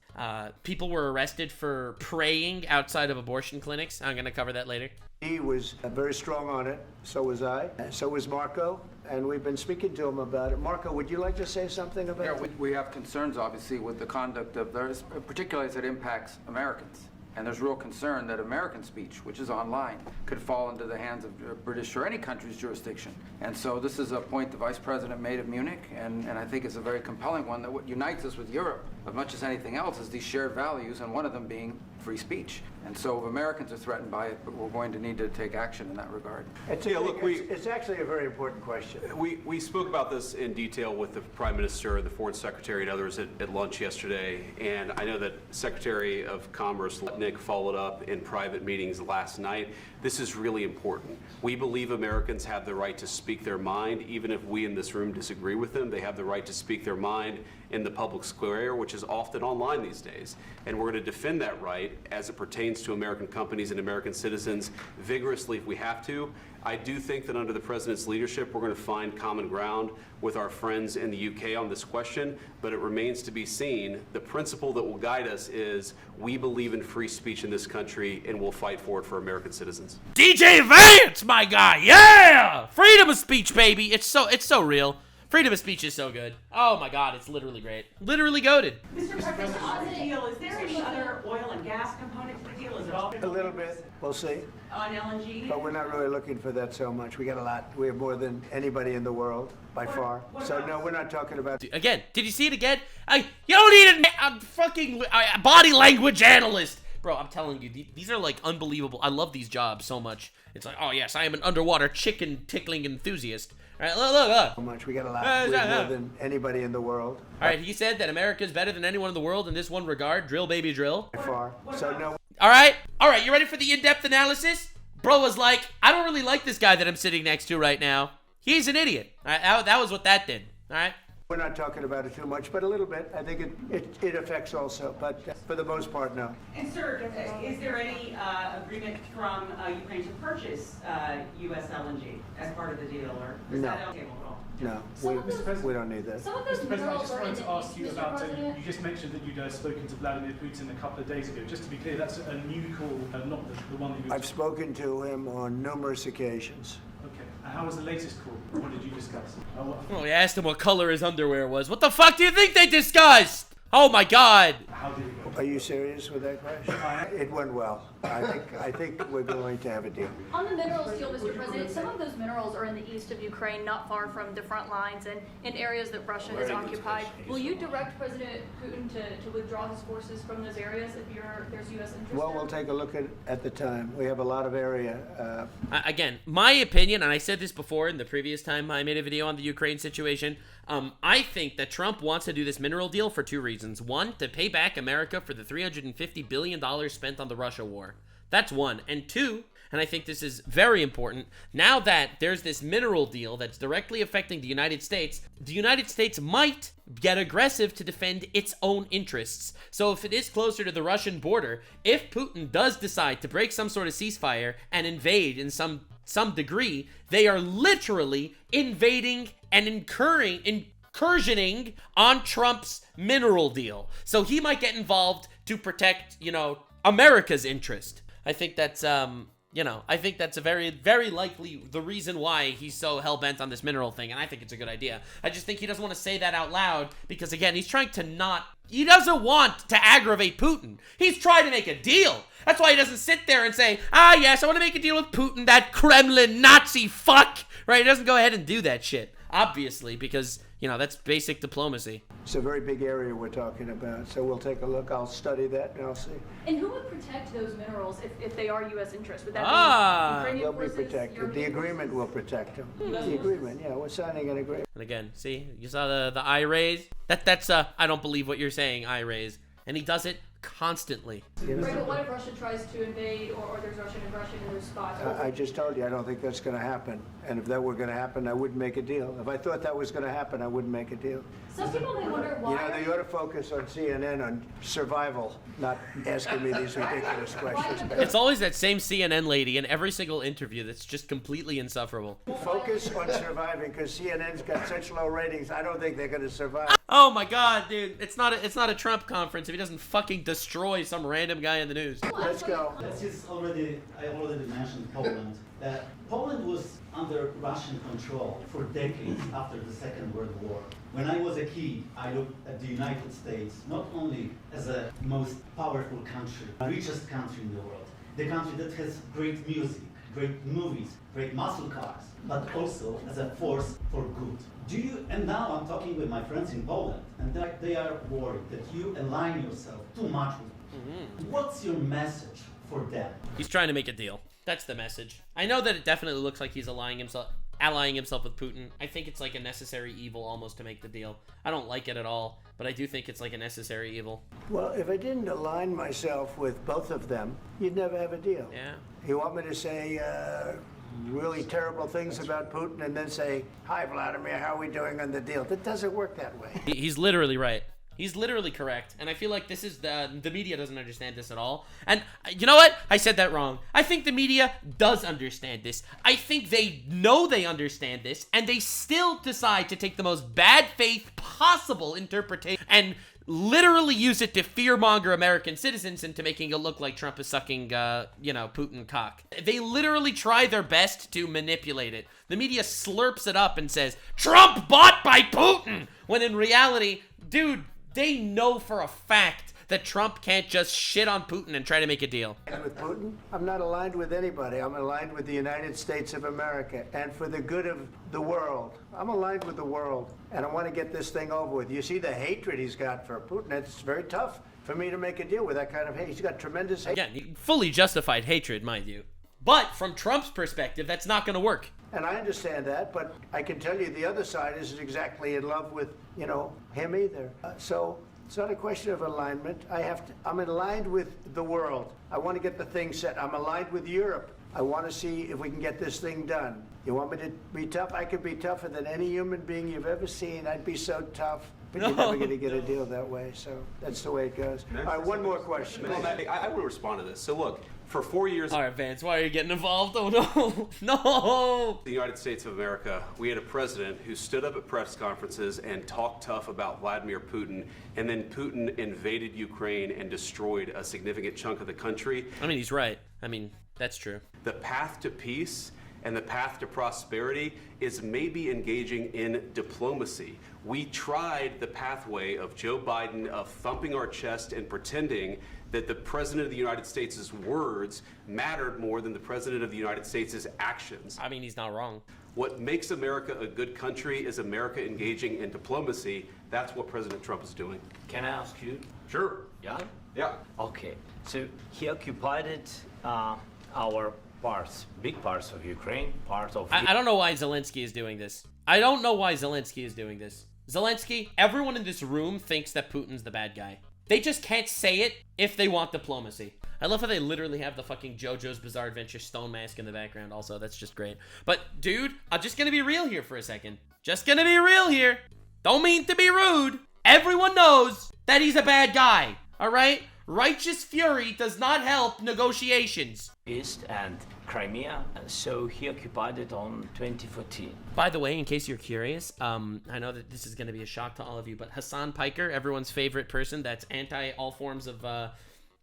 People were arrested for praying outside of abortion clinics. I'm going to cover that later. He was very strong on it. So was I. So was Marco. and we've been speaking to him about it. Marco, would you like to say something about it? Yeah, we have concerns, obviously, with the conduct of theirs, particularly as it impacts Americans. And there's real concern that American speech, which is online, could fall into the hands of British or any country's jurisdiction. And so this is a point the Vice President made at Munich, and I think it's a very compelling one, that what unites us with Europe, as much as anything else, is these shared values, and one of them being free speech. And so if Americans are threatened by it, we're going to need to take action in that regard. It's actually a very important question. We spoke about this in detail with the Prime Minister, the Foreign Secretary, and others at lunch yesterday. And I know that Secretary of Commerce Nick followed up in private meetings last night. This is really important. We believe Americans have the right to speak their mind, even if we in this room disagree with them. They have the right to speak their mind in the public square, which is often online these days. And we're going to defend that right as it pertains to American companies and American citizens vigorously if we have to. I do think that under the President's leadership, we're going to find common ground with our friends in the UK on this question, but it remains to be seen. The principle that will guide us is we believe in free speech in this country, and we'll fight for it for American citizens. DJ Vance, my guy, yeah! Freedom of speech, baby. It's so real. Freedom of speech is so good. Oh my God, it's literally great. Literally goated. Mr. President, on the deal, is there any other oil and gas component to the deal? Is it all A little bit, we'll see. on LNG? But we're not really looking for that so much. We got a lot. We have more than anybody in the world, by far. So no, we're not talking about... Again, did you see it again? You don't need a fucking body language analyst. Bro, I'm telling you, these are like unbelievable. I love these jobs so much. It's like, oh yes, I am an underwater chicken tickling enthusiast. All right, look. So much. We got a lot. We have more than anybody in the world. All right, he said that America is better than anyone in the world in this one regard. Drill, baby, drill. By far. So no. All right, you ready for the in-depth analysis? Bro was like, I don't really like this guy that I'm sitting next to right now. He's an idiot. All right, that was what that did. All right. We're not talking about it too much, but a little bit. I think it affects also, but for the most part, no. And sir, is there any agreement from Ukraine to purchase U.S. LNG as part of the deal, or is that on the table at all? No, we don't need that. Some of those Mr. President, I minerals just are in wanted to ask you Mr. about President. you just mentioned that you'd spoken to Vladimir Putin a couple of days ago. Just to be clear, that's a new call, not the one that you... I've spoken to him on numerous occasions. Okay. And how was the latest call? What did you discuss? Well, we asked him what color his underwear was. What the fuck do you think they discussed? Oh my God. How did it go? Are you serious with that question? It went well. I think we're going to have a deal. On the minerals deal, Mr. President, some of those minerals are in the east of Ukraine, not far from the front lines and in areas that Russia has occupied. Will you direct President Putin to withdraw his forces from those areas if there's U.S. interest? Well, we'll take a look at the time. We have a lot of area. Again, my opinion, and I said this before in the previous time I made a video on the Ukraine situation, I think that Trump wants to do this mineral deal for two reasons. One, to pay back America for the $350 billion spent on the Russia war. That's one. And two, and I think this is very important, now that there's this mineral deal that's directly affecting the United States might get aggressive to defend its own interests. So if it is closer to the Russian border, if Putin does decide to break some sort of ceasefire and invade in some degree, they are literally invading and incursioning on Trump's mineral deal. So he might get involved to protect, America's interest. I think that's, I think that's a very, very likely the reason why he's so hell-bent on this mineral thing, and I think it's a good idea. I just think he doesn't want to say that out loud because, again, he doesn't want to aggravate Putin. He's trying to make a deal. That's why he doesn't sit there and say, yes, I want to make a deal with Putin, that Kremlin Nazi fuck, right? He doesn't go ahead and do that shit, obviously, because, that's basic diplomacy. It's a very big area we're talking about, so we'll take a look. I'll study that and I'll see. And who would protect those minerals if they are U.S. interests? Would that be Ukrainian they'll forces, be protected. European The agreement will protect them. The agreement, we're signing an agreement. And again, see, you saw the eye raise? That's I don't believe what you're saying, eye raise. And he does it constantly. Right, but what if Russia tries to invade or there's Russian aggression in those spots? I just told you I don't think that's going to happen. And if that were going to happen, I wouldn't make a deal. If I thought that was going to happen, I wouldn't make a deal. Some people may wonder why. They ought to focus on CNN on survival, not asking me these ridiculous questions. It's always that same CNN lady in every single interview that's just completely insufferable. Focus on surviving because CNN's got such low ratings. I don't think they're going to survive. Oh my God, dude! It's not a Trump conference if he doesn't fucking destroy some random guy in the news. Let's go. I already mentioned Poland. Poland was under Russian control for decades after the Second World War. When I was a kid, I looked at the United States not only as the most powerful country, the richest country in the world, the country that has great music, great movies, great muscle cars, but also as a force for good. And now I'm talking with my friends in Poland, and they are worried that you align yourself too much with. What's your message for them? He's trying to make a deal. That's the message. I know that it definitely looks like he's allying himself with Putin. I think it's like a necessary evil almost to make the deal. I don't like it at all, but I do think it's like a necessary evil. Well, if I didn't align myself with both of them, you'd never have a deal. Yeah. You want me to say really terrible things about Putin and then say, "Hi, Vladimir, how are we doing on the deal?" That doesn't work that way. He's literally right. He's literally correct. And I feel like this is the media doesn't understand this at all. And you know what? I said that wrong. I think the media does understand this. I think they know they understand this, and they still decide to take the most bad faith possible interpretation and literally use it to fearmonger American citizens into making it look like Trump is sucking, Putin cock. They literally try their best to manipulate it. The media slurps it up and says, Trump bought by Putin! When in reality, dude, they know for a fact that Trump can't just shit on Putin and try to make a deal. With Putin, I'm not aligned with anybody. I'm aligned with the United States of America. And for the good of the world, I'm aligned with the world. And I want to get this thing over with. You see the hatred he's got for Putin. It's very tough for me to make a deal with that kind of hate. He's got tremendous hate. Again, fully justified hatred, mind you. But from Trump's perspective, that's not going to work. And I understand that, but I can tell you the other side isn't exactly in love with, him either. So it's not a question of alignment. I'm aligned with the world. I want to get the thing set. I'm aligned with Europe. I want to see if we can get this thing done. You want me to be tough? I could be tougher than any human being you've ever seen. I'd be so tough. But you're never going to get a deal that way, so that's the way it goes. All right, one more question. I will respond to this. So look, for 4 years... All right, Vance, why are you getting involved? Oh, no. No! The United States of America, we had a president who stood up at press conferences and talked tough about Vladimir Putin, and then Putin invaded Ukraine and destroyed a significant chunk of the country. I mean, he's right. I mean, that's true. The path to peace and the path to prosperity is maybe engaging in diplomacy. We tried the pathway of Joe Biden of thumping our chest and pretending that the President of the United States' words mattered more than the President of the United States' actions. I mean, he's not wrong. What makes America a good country is America engaging in diplomacy. That's what President Trump is doing. Can I ask you? Sure. Yeah? Yeah. Okay. So he occupied our parts, big parts of Ukraine, part of... I don't know why Zelenskyy is doing this. I don't know why Zelenskyy is doing this. Zelenskyy, everyone in this room thinks that Putin's the bad guy. They just can't say it if they want diplomacy. I love how they literally have the fucking JoJo's Bizarre Adventure stone mask in the background also. That's just great. But, dude, I'm just gonna be real here for a second. Just gonna be real here. Don't mean to be rude. Everyone knows that he's a bad guy, all right? Righteous fury does not help negotiations. East and Crimea, so he occupied it on 2014. By the way, in case you're curious, I know that this is going to be a shock to all of you, but Hassan Piker, everyone's favorite person that's anti all forms of,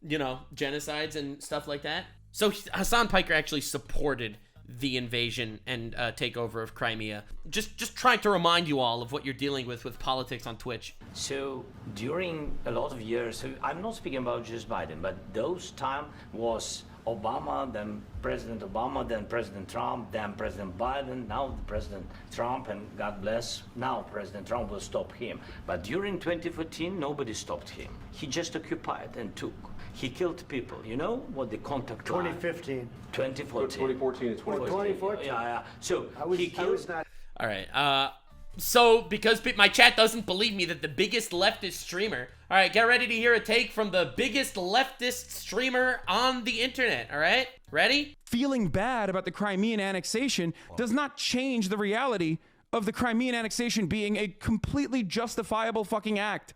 genocides and stuff like that. So Hassan Piker actually supported the invasion and takeover of Crimea. Just trying to remind you all of what you're dealing with politics on Twitch. So during a lot of years, so I'm not speaking about just Biden, but those time was Obama, then President Obama, then President Trump, then President Biden, now President Trump, and God bless, now President Trump will stop him. But during 2014, nobody stopped him. He just occupied and took. He killed people. You know what the contact 2015. 2014. 2014 and 2014. Yeah. So he killed... All right. So because my chat doesn't believe me that the biggest leftist streamer... All right, get ready to hear a take from the biggest leftist streamer on the internet, all right? Ready? Feeling bad about the Crimean annexation does not change the reality of the Crimean annexation being a completely justifiable fucking act.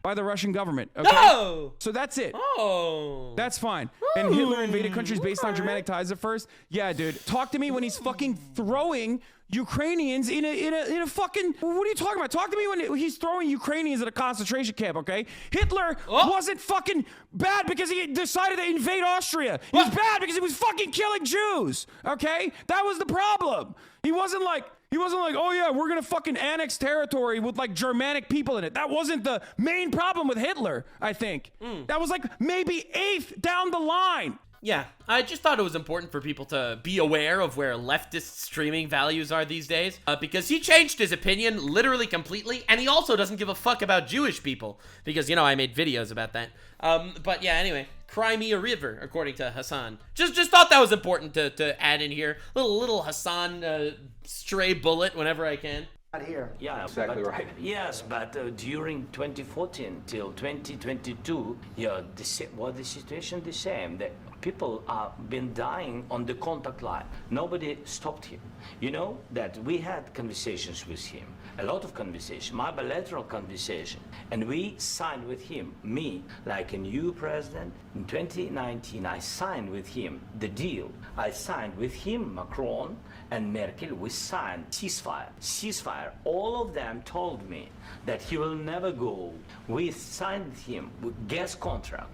by the Russian government. Okay? No! So that's it. Oh. That's fine. And Hitler invaded countries based on Germanic ties at first. Yeah, dude. Talk to me when he's fucking throwing Ukrainians in a fucking, what are you talking about? Talk to me when he's throwing Ukrainians in a concentration camp, okay? Hitler wasn't fucking bad because he decided to invade Austria. He was bad because he was fucking killing Jews, okay? That was the problem. He wasn't like, oh yeah, we're gonna fucking annex territory with like Germanic people in it. That wasn't the main problem with Hitler, I think. That was like maybe 8th down the line. Yeah, I just thought it was important for people to be aware of where leftist streaming values are these days, because he changed his opinion literally completely, and he also doesn't give a fuck about Jewish people, because, you know, I made videos about that. But yeah, anyway, cry me a river, according to Hassan. Just thought that was important to add in here. Little Hassan stray bullet whenever I can. Here. Yeah, exactly right. Yes, but during 2014 till 2022, yeah, the situation the same. The people are been dying on the contact line. Nobody stopped him. You know that we had conversations with him, a lot of conversation, my bilateral conversation, and we signed with him, me, like a new president. In 2019, I signed with him the deal. I signed with him, Macron and Merkel, we signed ceasefire. All of them told me that he will never go. We signed with him with gas contract.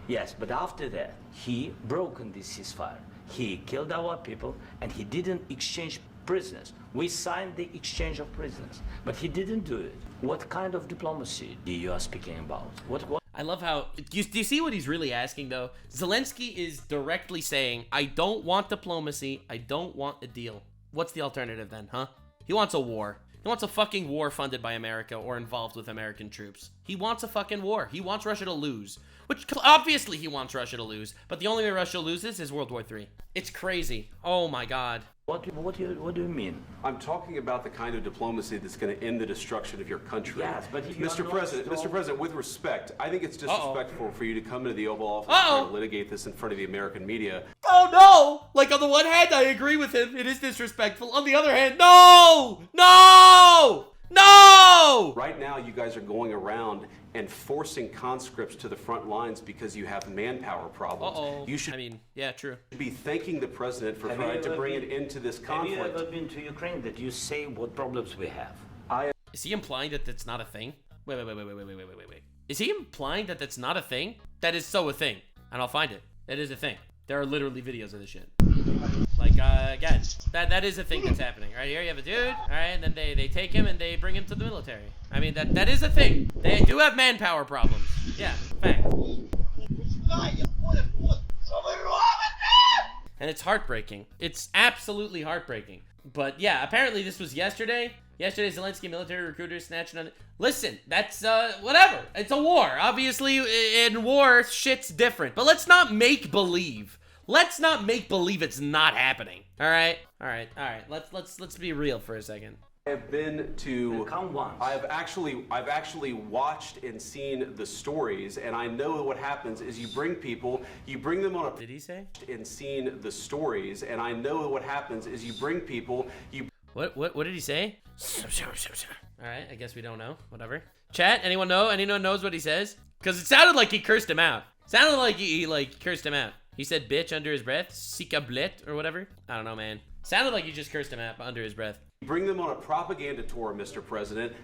Yes, but after that, he broken this ceasefire. He killed our people, and he didn't exchange prisoners. We signed the exchange of prisoners, but he didn't do it. What kind of diplomacy you are speaking about? What? I love how, do you see what he's really asking though? Zelenskyy is directly saying, I don't want diplomacy, I don't want a deal. What's the alternative then, huh? He wants a war. He wants a fucking war funded by America or involved with American troops. He wants a fucking war. He wants Russia to lose. Which, obviously he wants Russia to lose, but the only way Russia loses is World War III. It's crazy. Oh my God. What do you mean? I'm talking about the kind of diplomacy that's going to end the destruction of your country. Yes, but if you Mr. President, with respect, I think it's disrespectful for you to come into the Oval Office and try to litigate this in front of the American media. Oh no! Like, on the one hand, I agree with him. It is disrespectful. On the other hand, no! No! No! Right now, you guys are going around and forcing conscripts to the front lines because you have manpower problems. You should, I mean, yeah, true. Be thanking the president for trying to bring it into this conflict. Have you ever been to Ukraine that you say what problems we have? Is he implying that that's not a thing? Wait. Is he implying that that's not a thing? That is so a thing. And I'll find it. That is a thing. There are literally videos of this shit. Like, again, that is a thing that's happening. Right here you have a dude, all right, and then they take him and they bring him to the military. I mean, that is a thing. They do have manpower problems. Yeah, fact. And it's heartbreaking. It's absolutely heartbreaking. But yeah, apparently this was yesterday. Yesterday, Zelenskyy military recruiters snatched on it. Listen, that's, whatever. It's a war. Obviously, in war, shit's different. But let's not make believe. Let's not make believe it's not happening. All right. Let's be real for a second. I have been to. I've actually watched and seen the stories, and I know what happens is you bring them on a. Did he say? And seen the stories, and I know what happens is you bring people. What did he say? All right, I guess we don't know. Whatever. Chat, anyone know? Anyone knows what he says? Because it sounded like he cursed him out. Sounded like he like cursed him out. He said bitch under his breath, sika blit or whatever. I don't know, man. Sounded like he just cursed him out under his breath. Bring them on a propaganda tour, Mr. President.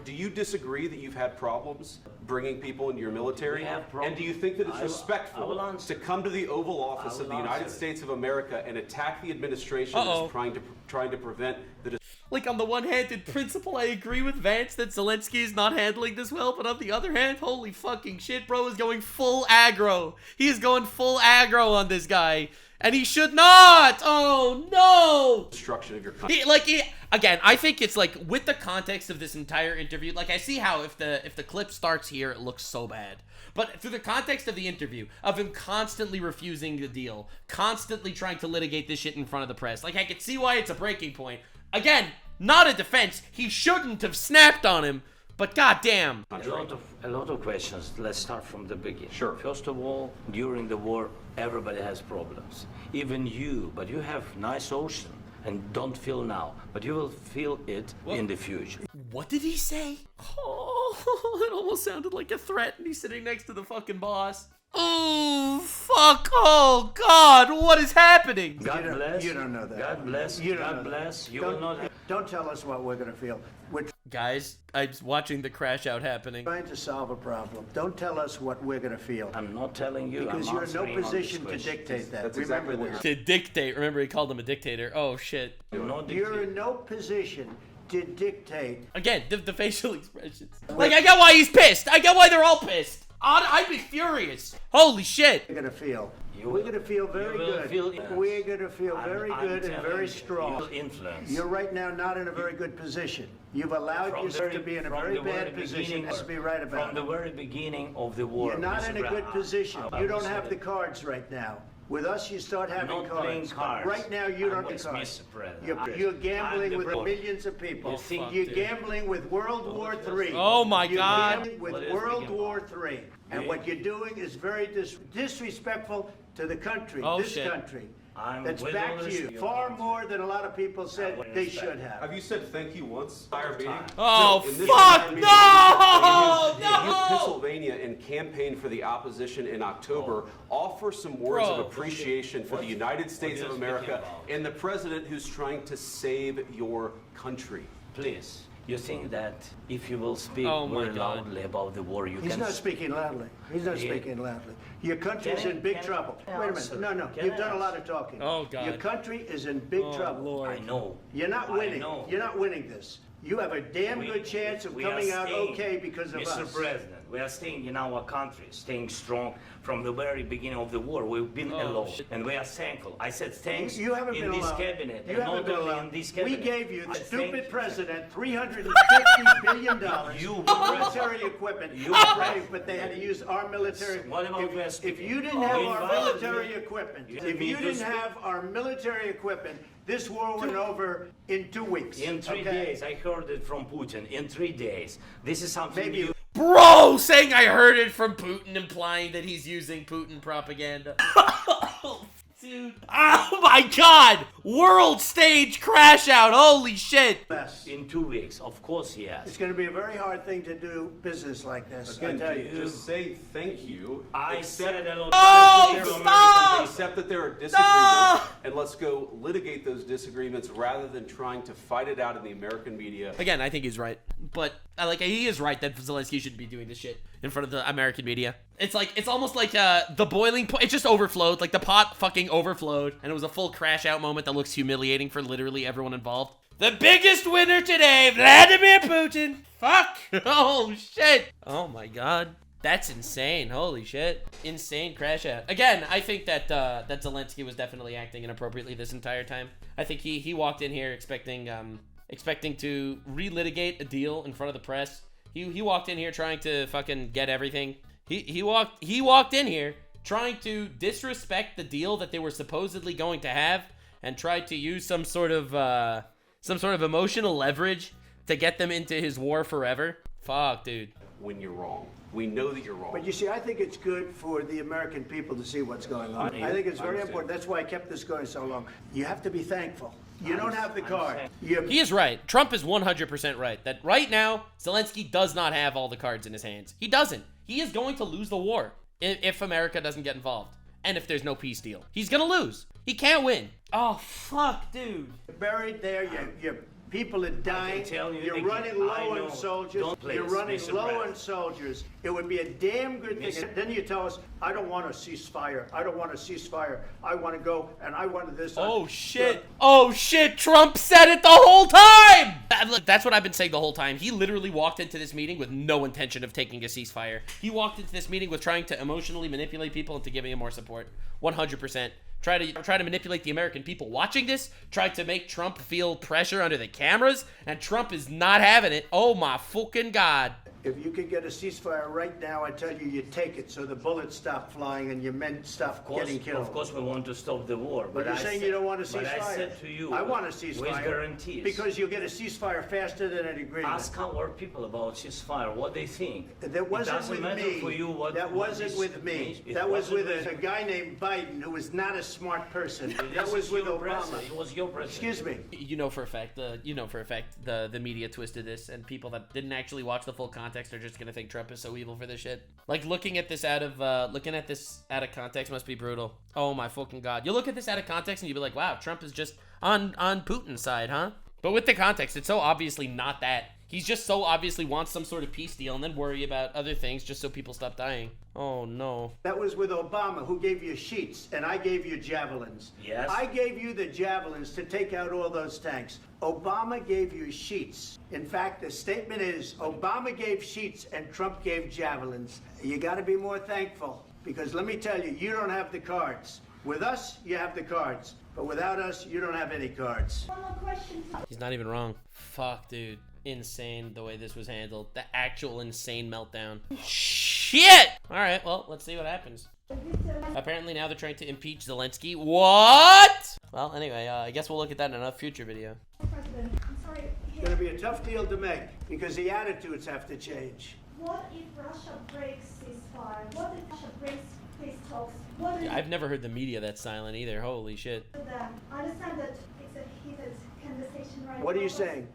Do you disagree that you've had problems bringing people into your military? And do you think that it's respectful to come to the Oval Office of the United States of America and attack the administration that's trying to prevent the... Like, on the one hand, in principle, I agree with Vance that Zelenskyy is not handling this well, but on the other hand, holy fucking shit, bro is going full aggro. He is going full aggro on this guy, and he should not! Oh, no! Destruction of your country. Again, I think it's like, with the context of this entire interview, like, I see how if the clip starts here, it looks so bad. But through the context of the interview, of him constantly refusing the deal, constantly trying to litigate this shit in front of the press, like, I could see why it's a breaking point. Again, not a defense. He shouldn't have snapped on him, but goddamn. A lot of questions. Let's start from the beginning. Sure. First of all, during the war, everybody has problems. Even you, but you have nice ocean and don't feel now, but you will feel it in the future. What did he say? Oh. It almost sounded like a threat, and he's sitting next to the fucking boss. Oh, fuck. Oh, God. What is happening? God bless. You don't know that. God bless. You don't God know bless. that. You will not. Don't tell us what we're going to feel. We're Guys, I'm watching the crash out happening. trying to solve a problem. Don't tell us what we're going to feel. I'm not telling you. Because I'm you're in no answering on position to this question. dictate that. That's Remember exactly what this. To dictate. Remember, he called him a dictator. Oh, shit. You're in no position to dictate. Again, the facial expressions. Like, I get why he's pissed. I get why they're all pissed. I'd be furious. Holy shit. We're going to feel. We're going to feel very good. We're going to feel very good and very strong. You're right now not in a very good position. You've allowed yourself to be in a very bad position. Let's be right about From the very beginning of the war. You're not in a good position. You don't have the cards right now. With us, you start having cards. Right now, you don't have the cards. You're gambling with millions of people. You're gambling with World War III. Oh my You're God. gambling with World War III. And what you're doing is very disrespectful to the country, this country. That's back to you. Far more than a lot of people said they should have. Have you said thank you once? Fire meeting? Oh, in this fuck, meeting, no! you used Pennsylvania and campaigned for the opposition in October. Offer some words of appreciation for the United States of America and the president who's trying to save your country. Please. You think that if you will speak very loudly about the war, you can... He's not speaking loudly. He's not speaking loudly. Your country's in big trouble. Wait a minute. No. You've done a lot of talking. Oh, God. Your country is in big trouble. Lord. I know. You're not winning. You're not winning this. You have a damn good chance of coming out okay because of us. Mr. President, we are staying in our country, staying strong from the very beginning of the war. We've been alone, and we are thankful. I said thanks you haven't in been this alone. cabinet, You and haven't not been only alone. in this cabinet. We gave you, the I stupid thank- president, $350 billion military equipment. You- Right, but they had to use our military. What about If you didn't have our military equipment, if you didn't have our military equipment, this war went over in 2 weeks. In 3 days, I heard it from Putin. In 3 days. This is something Maybe new. Bro, saying I heard it from Putin, implying that he's using Putin propaganda. Dude. Oh my God! World stage crash out. Holy shit. In 2 weeks, of course, yes. It's going to be a very hard thing to do business like this. I tell you. Just say thank you. I said a lot. Oh, stop! Accept that there are disagreements, and let's go litigate those disagreements rather than trying to fight it out in the American media. Again, I think he's right, but he is right that Zelenskyy shouldn't be doing this shit in front of the American media. It's almost like the boiling point. It just overflowed, like the pot fucking overflowed, and it was a full crash out moment that looks humiliating for literally everyone involved. The biggest winner today, Vladimir Putin. Fuck. Oh shit. Oh my God. That's insane. Holy shit. Insane crash out. Again, I think that that Zelenskyy was definitely acting inappropriately this entire time. I think he walked in here expecting to relitigate a deal in front of the press. He walked in here trying to fucking get everything. He walked in here trying to disrespect the deal that they were supposedly going to have and tried to use some sort of emotional leverage to get them into his war forever. Fuck, dude. When you're wrong. We know that you're wrong. But you see, I think it's good for the American people to see what's going on. I think it's very important. That's why I kept this going so long. You have to be thankful. You don't have the card. He is right. Trump is 100% right. That right now, Zelenskyy does not have all the cards in his hands. He doesn't. He is going to lose the war if America doesn't get involved. And if there's no peace deal. He's gonna lose. He can't win. Oh, fuck, dude. Buried there, your people are dying. You're running low on soldiers. You're running low on soldiers. It would be a damn good thing. And then you tell us, I don't want a ceasefire. I don't want a ceasefire. I want to go and I want this. Oh, shit. Oh, shit. Trump said it the whole time. That's what I've been saying the whole time. He literally walked into this meeting with no intention of taking a ceasefire. He walked into this meeting with trying to emotionally manipulate people into giving him more support. 100%. Try to manipulate the American people watching this, try to make Trump feel pressure under the cameras, and Trump is not having it. Oh my fucking God. If you could get a ceasefire right now, I tell you, you take it so the bullets stop flying and your men stop getting killed. Of course, we want to stop the war. But you're saying you don't want a ceasefire. But I said to you, I want a ceasefire. with guarantees. Because you'll get a ceasefire faster than an agreement. Ask our people about ceasefire, what they think. That wasn't with me. That wasn't with me. That was with a guy named Biden who was not a smart person. That was with Obama. It was your president. Excuse me. You know for a fact the media twisted this, and people that didn't actually watch the full context context are just gonna think Trump is so evil for this shit. Like, looking at this out of context must be brutal. Oh my fucking god. You look at this out of context and you'd be like, wow, Trump is just on Putin's side, huh? But with the context, it's so obviously not that. He's just so obviously wants some sort of peace deal and then worry about other things just so people stop dying. Oh no. That was with Obama, who gave you sheets, and I gave you javelins. Yes. I gave you the javelins to take out all those tanks. Obama gave you sheets. In fact, the statement is Obama gave sheets and Trump gave javelins. You got to be more thankful, because let me tell you, you don't have the cards. With us, you have the cards, but without us, you don't have any cards. One more question. He's not even wrong. Fuck, dude. Insane the way this was handled. The actual insane meltdown. Shit! Alright, well, let's see what happens. Apparently now they're trying to impeach Zelenskyy. What? Well, anyway, I guess we'll look at that in a future video. President, I'm sorry. It's going to be a tough deal to make, because the attitudes have to change. What if Russia breaks ceasefire? What if Russia breaks peace talks? I've never heard the media that silent either. Holy shit. I understand that it's a heated conversation right now. What are you saying?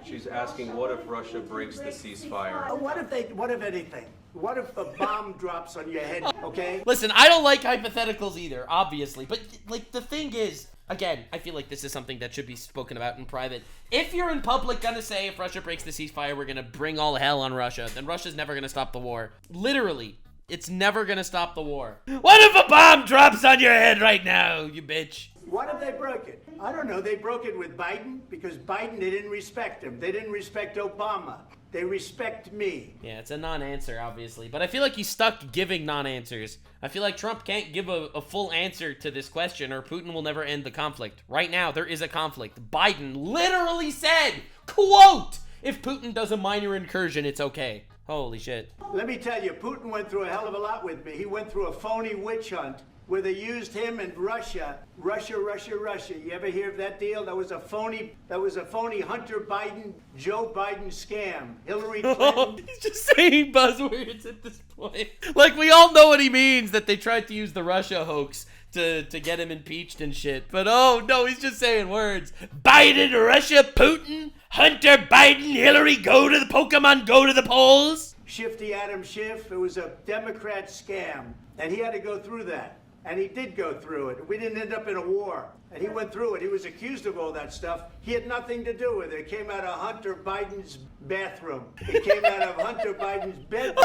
She's asking, what if Russia breaks the ceasefire? What if anything? What if a bomb drops on your head, okay? Listen, I don't like hypotheticals either, obviously. But, like, the thing is, again, I feel like this is something that should be spoken about in private. If you're in public gonna say, if Russia breaks the ceasefire, we're gonna bring all hell on Russia, then Russia's never gonna stop the war. Literally. It's never gonna stop the war. What if a bomb drops on your head right now, you bitch? What if they broke it? I don't know. They broke it with Biden, because Biden, they didn't respect him. They didn't respect Obama. They respect me. Yeah, it's a non-answer, obviously. But I feel like he's stuck giving non-answers. I feel like Trump can't give a full answer to this question, or Putin will never end the conflict. Right now, there is a conflict. Biden literally said, quote, if Putin does a minor incursion, it's okay. Holy shit. Let me tell you, Putin went through a hell of a lot with me. He went through a phony witch hunt where they used him and Russia. You ever hear of that deal? That was a phony Hunter Biden, Joe Biden scam. Hillary Clinton. He's just saying buzzwords at this point. Like, we all know what he means, that they tried to use the Russia hoax to get him impeached and shit. But oh no, he's just saying words. Biden, Russia, Putin, Hunter Biden, Hillary, go to the Pokemon, go to the polls. Shifty Adam Schiff. It was a Democrat scam. And he had to go through that. And he did go through it. We didn't end up in a war. And he went through it. He was accused of all that stuff. He had nothing to do with it. It came out of Hunter Biden's bathroom. It came out of Hunter Biden's bedroom.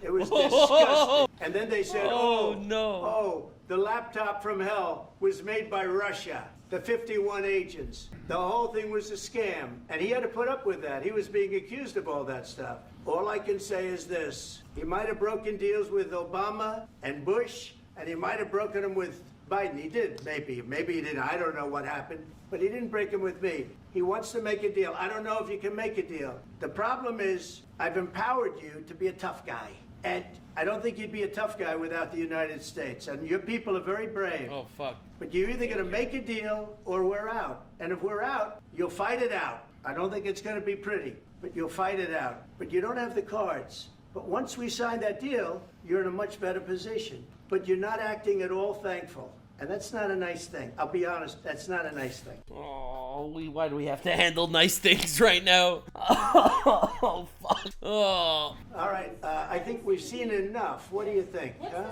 It was disgusting. And then they said, the laptop from hell was made by Russia. The 51 agents. The whole thing was a scam. And he had to put up with that. He was being accused of all that stuff. All I can say is this. He might have broken deals with Obama and Bush, and he might have broken them with Biden. He did, maybe. Maybe he didn't. I don't know what happened. But he didn't break them with me. He wants to make a deal. I don't know if you can make a deal. The problem is, I've empowered you to be a tough guy. And I don't think you'd be a tough guy without the United States. And your people are very brave. Oh, fuck. But you're either going to make a deal or we're out. And if we're out, you'll fight it out. I don't think it's going to be pretty, but you'll fight it out. But you don't have the cards. But once we sign that deal, you're in a much better position. But you're not acting at all thankful. And that's not a nice thing. I'll be honest, that's not a nice thing. Oh, why do we have to handle nice things right now? Oh, fuck. Oh. All right, I think we've seen enough. What do you think? Huh?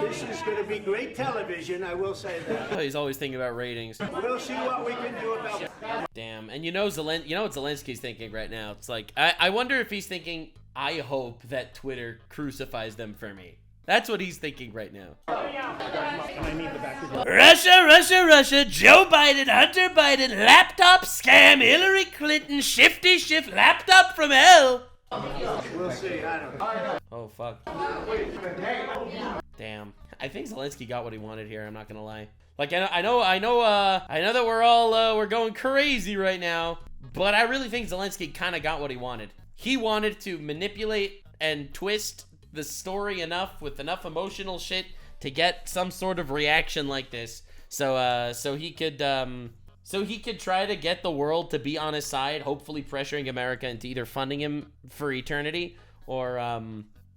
This is going to be great television, I will say that. He's always thinking about ratings. We'll see what we can do about it. Damn, and you know what Zelensky's thinking right now? It's like, I wonder if he's thinking, I hope that Twitter crucifies them for me. That's what he's thinking right now. Russia, Joe Biden, Hunter Biden, laptop scam, Hillary Clinton, shifty shift, laptop from hell. We'll see, I don't know. Oh, fuck. Damn. I think Zelenskyy got what he wanted here, I'm not gonna lie. Like, I know that we're all, we're going crazy right now, but I really think Zelenskyy kind of got what he wanted. He wanted to manipulate and twist the story enough with enough emotional shit to get some sort of reaction like this, so he could try to get the world to be on his side, hopefully pressuring America into either funding him for eternity or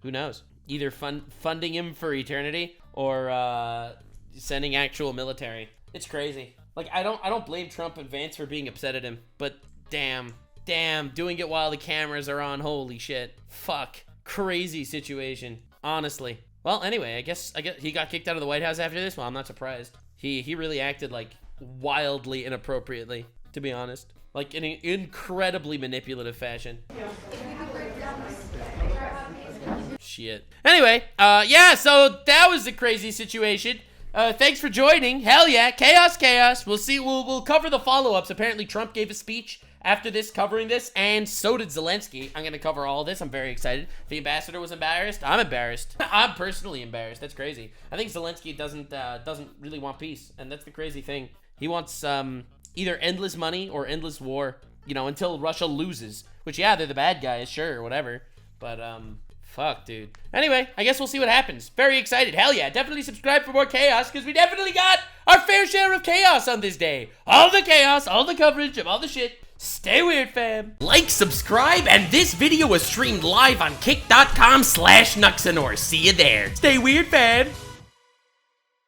who knows, either funding him for eternity or sending actual military. It's crazy. Like, I don't blame Trump and Vance for being upset at him, but damn, Damn, doing it while the cameras are on. Holy shit. Fuck. Crazy situation. Honestly. Well, anyway, I guess he got kicked out of the White House after this. Well, I'm not surprised. He really acted like wildly inappropriately, to be honest. Like in an incredibly manipulative fashion. Shit. Anyway, yeah, so that was a crazy situation. Thanks for joining. Hell yeah, chaos. We'll see. We'll cover the follow-ups. Apparently, Trump gave a speech after this, covering this, and so did Zelenskyy. I'm gonna cover all this. I'm very excited. The ambassador was embarrassed. I'm embarrassed. I'm personally embarrassed. That's crazy. I think Zelenskyy doesn't really want peace, and that's the crazy thing. He wants either endless money or endless war. You know, until Russia loses. Which, yeah, they're the bad guys, sure, whatever. But fuck, dude. Anyway, I guess we'll see what happens. Very excited. Hell yeah. Definitely subscribe for more chaos, because we definitely got our fair share of chaos on this day. All the chaos, all the coverage of all the shit. Stay weird, fam. Like, subscribe, and this video was streamed live on kick.com/Nuxanor. See you there. Stay weird, fam.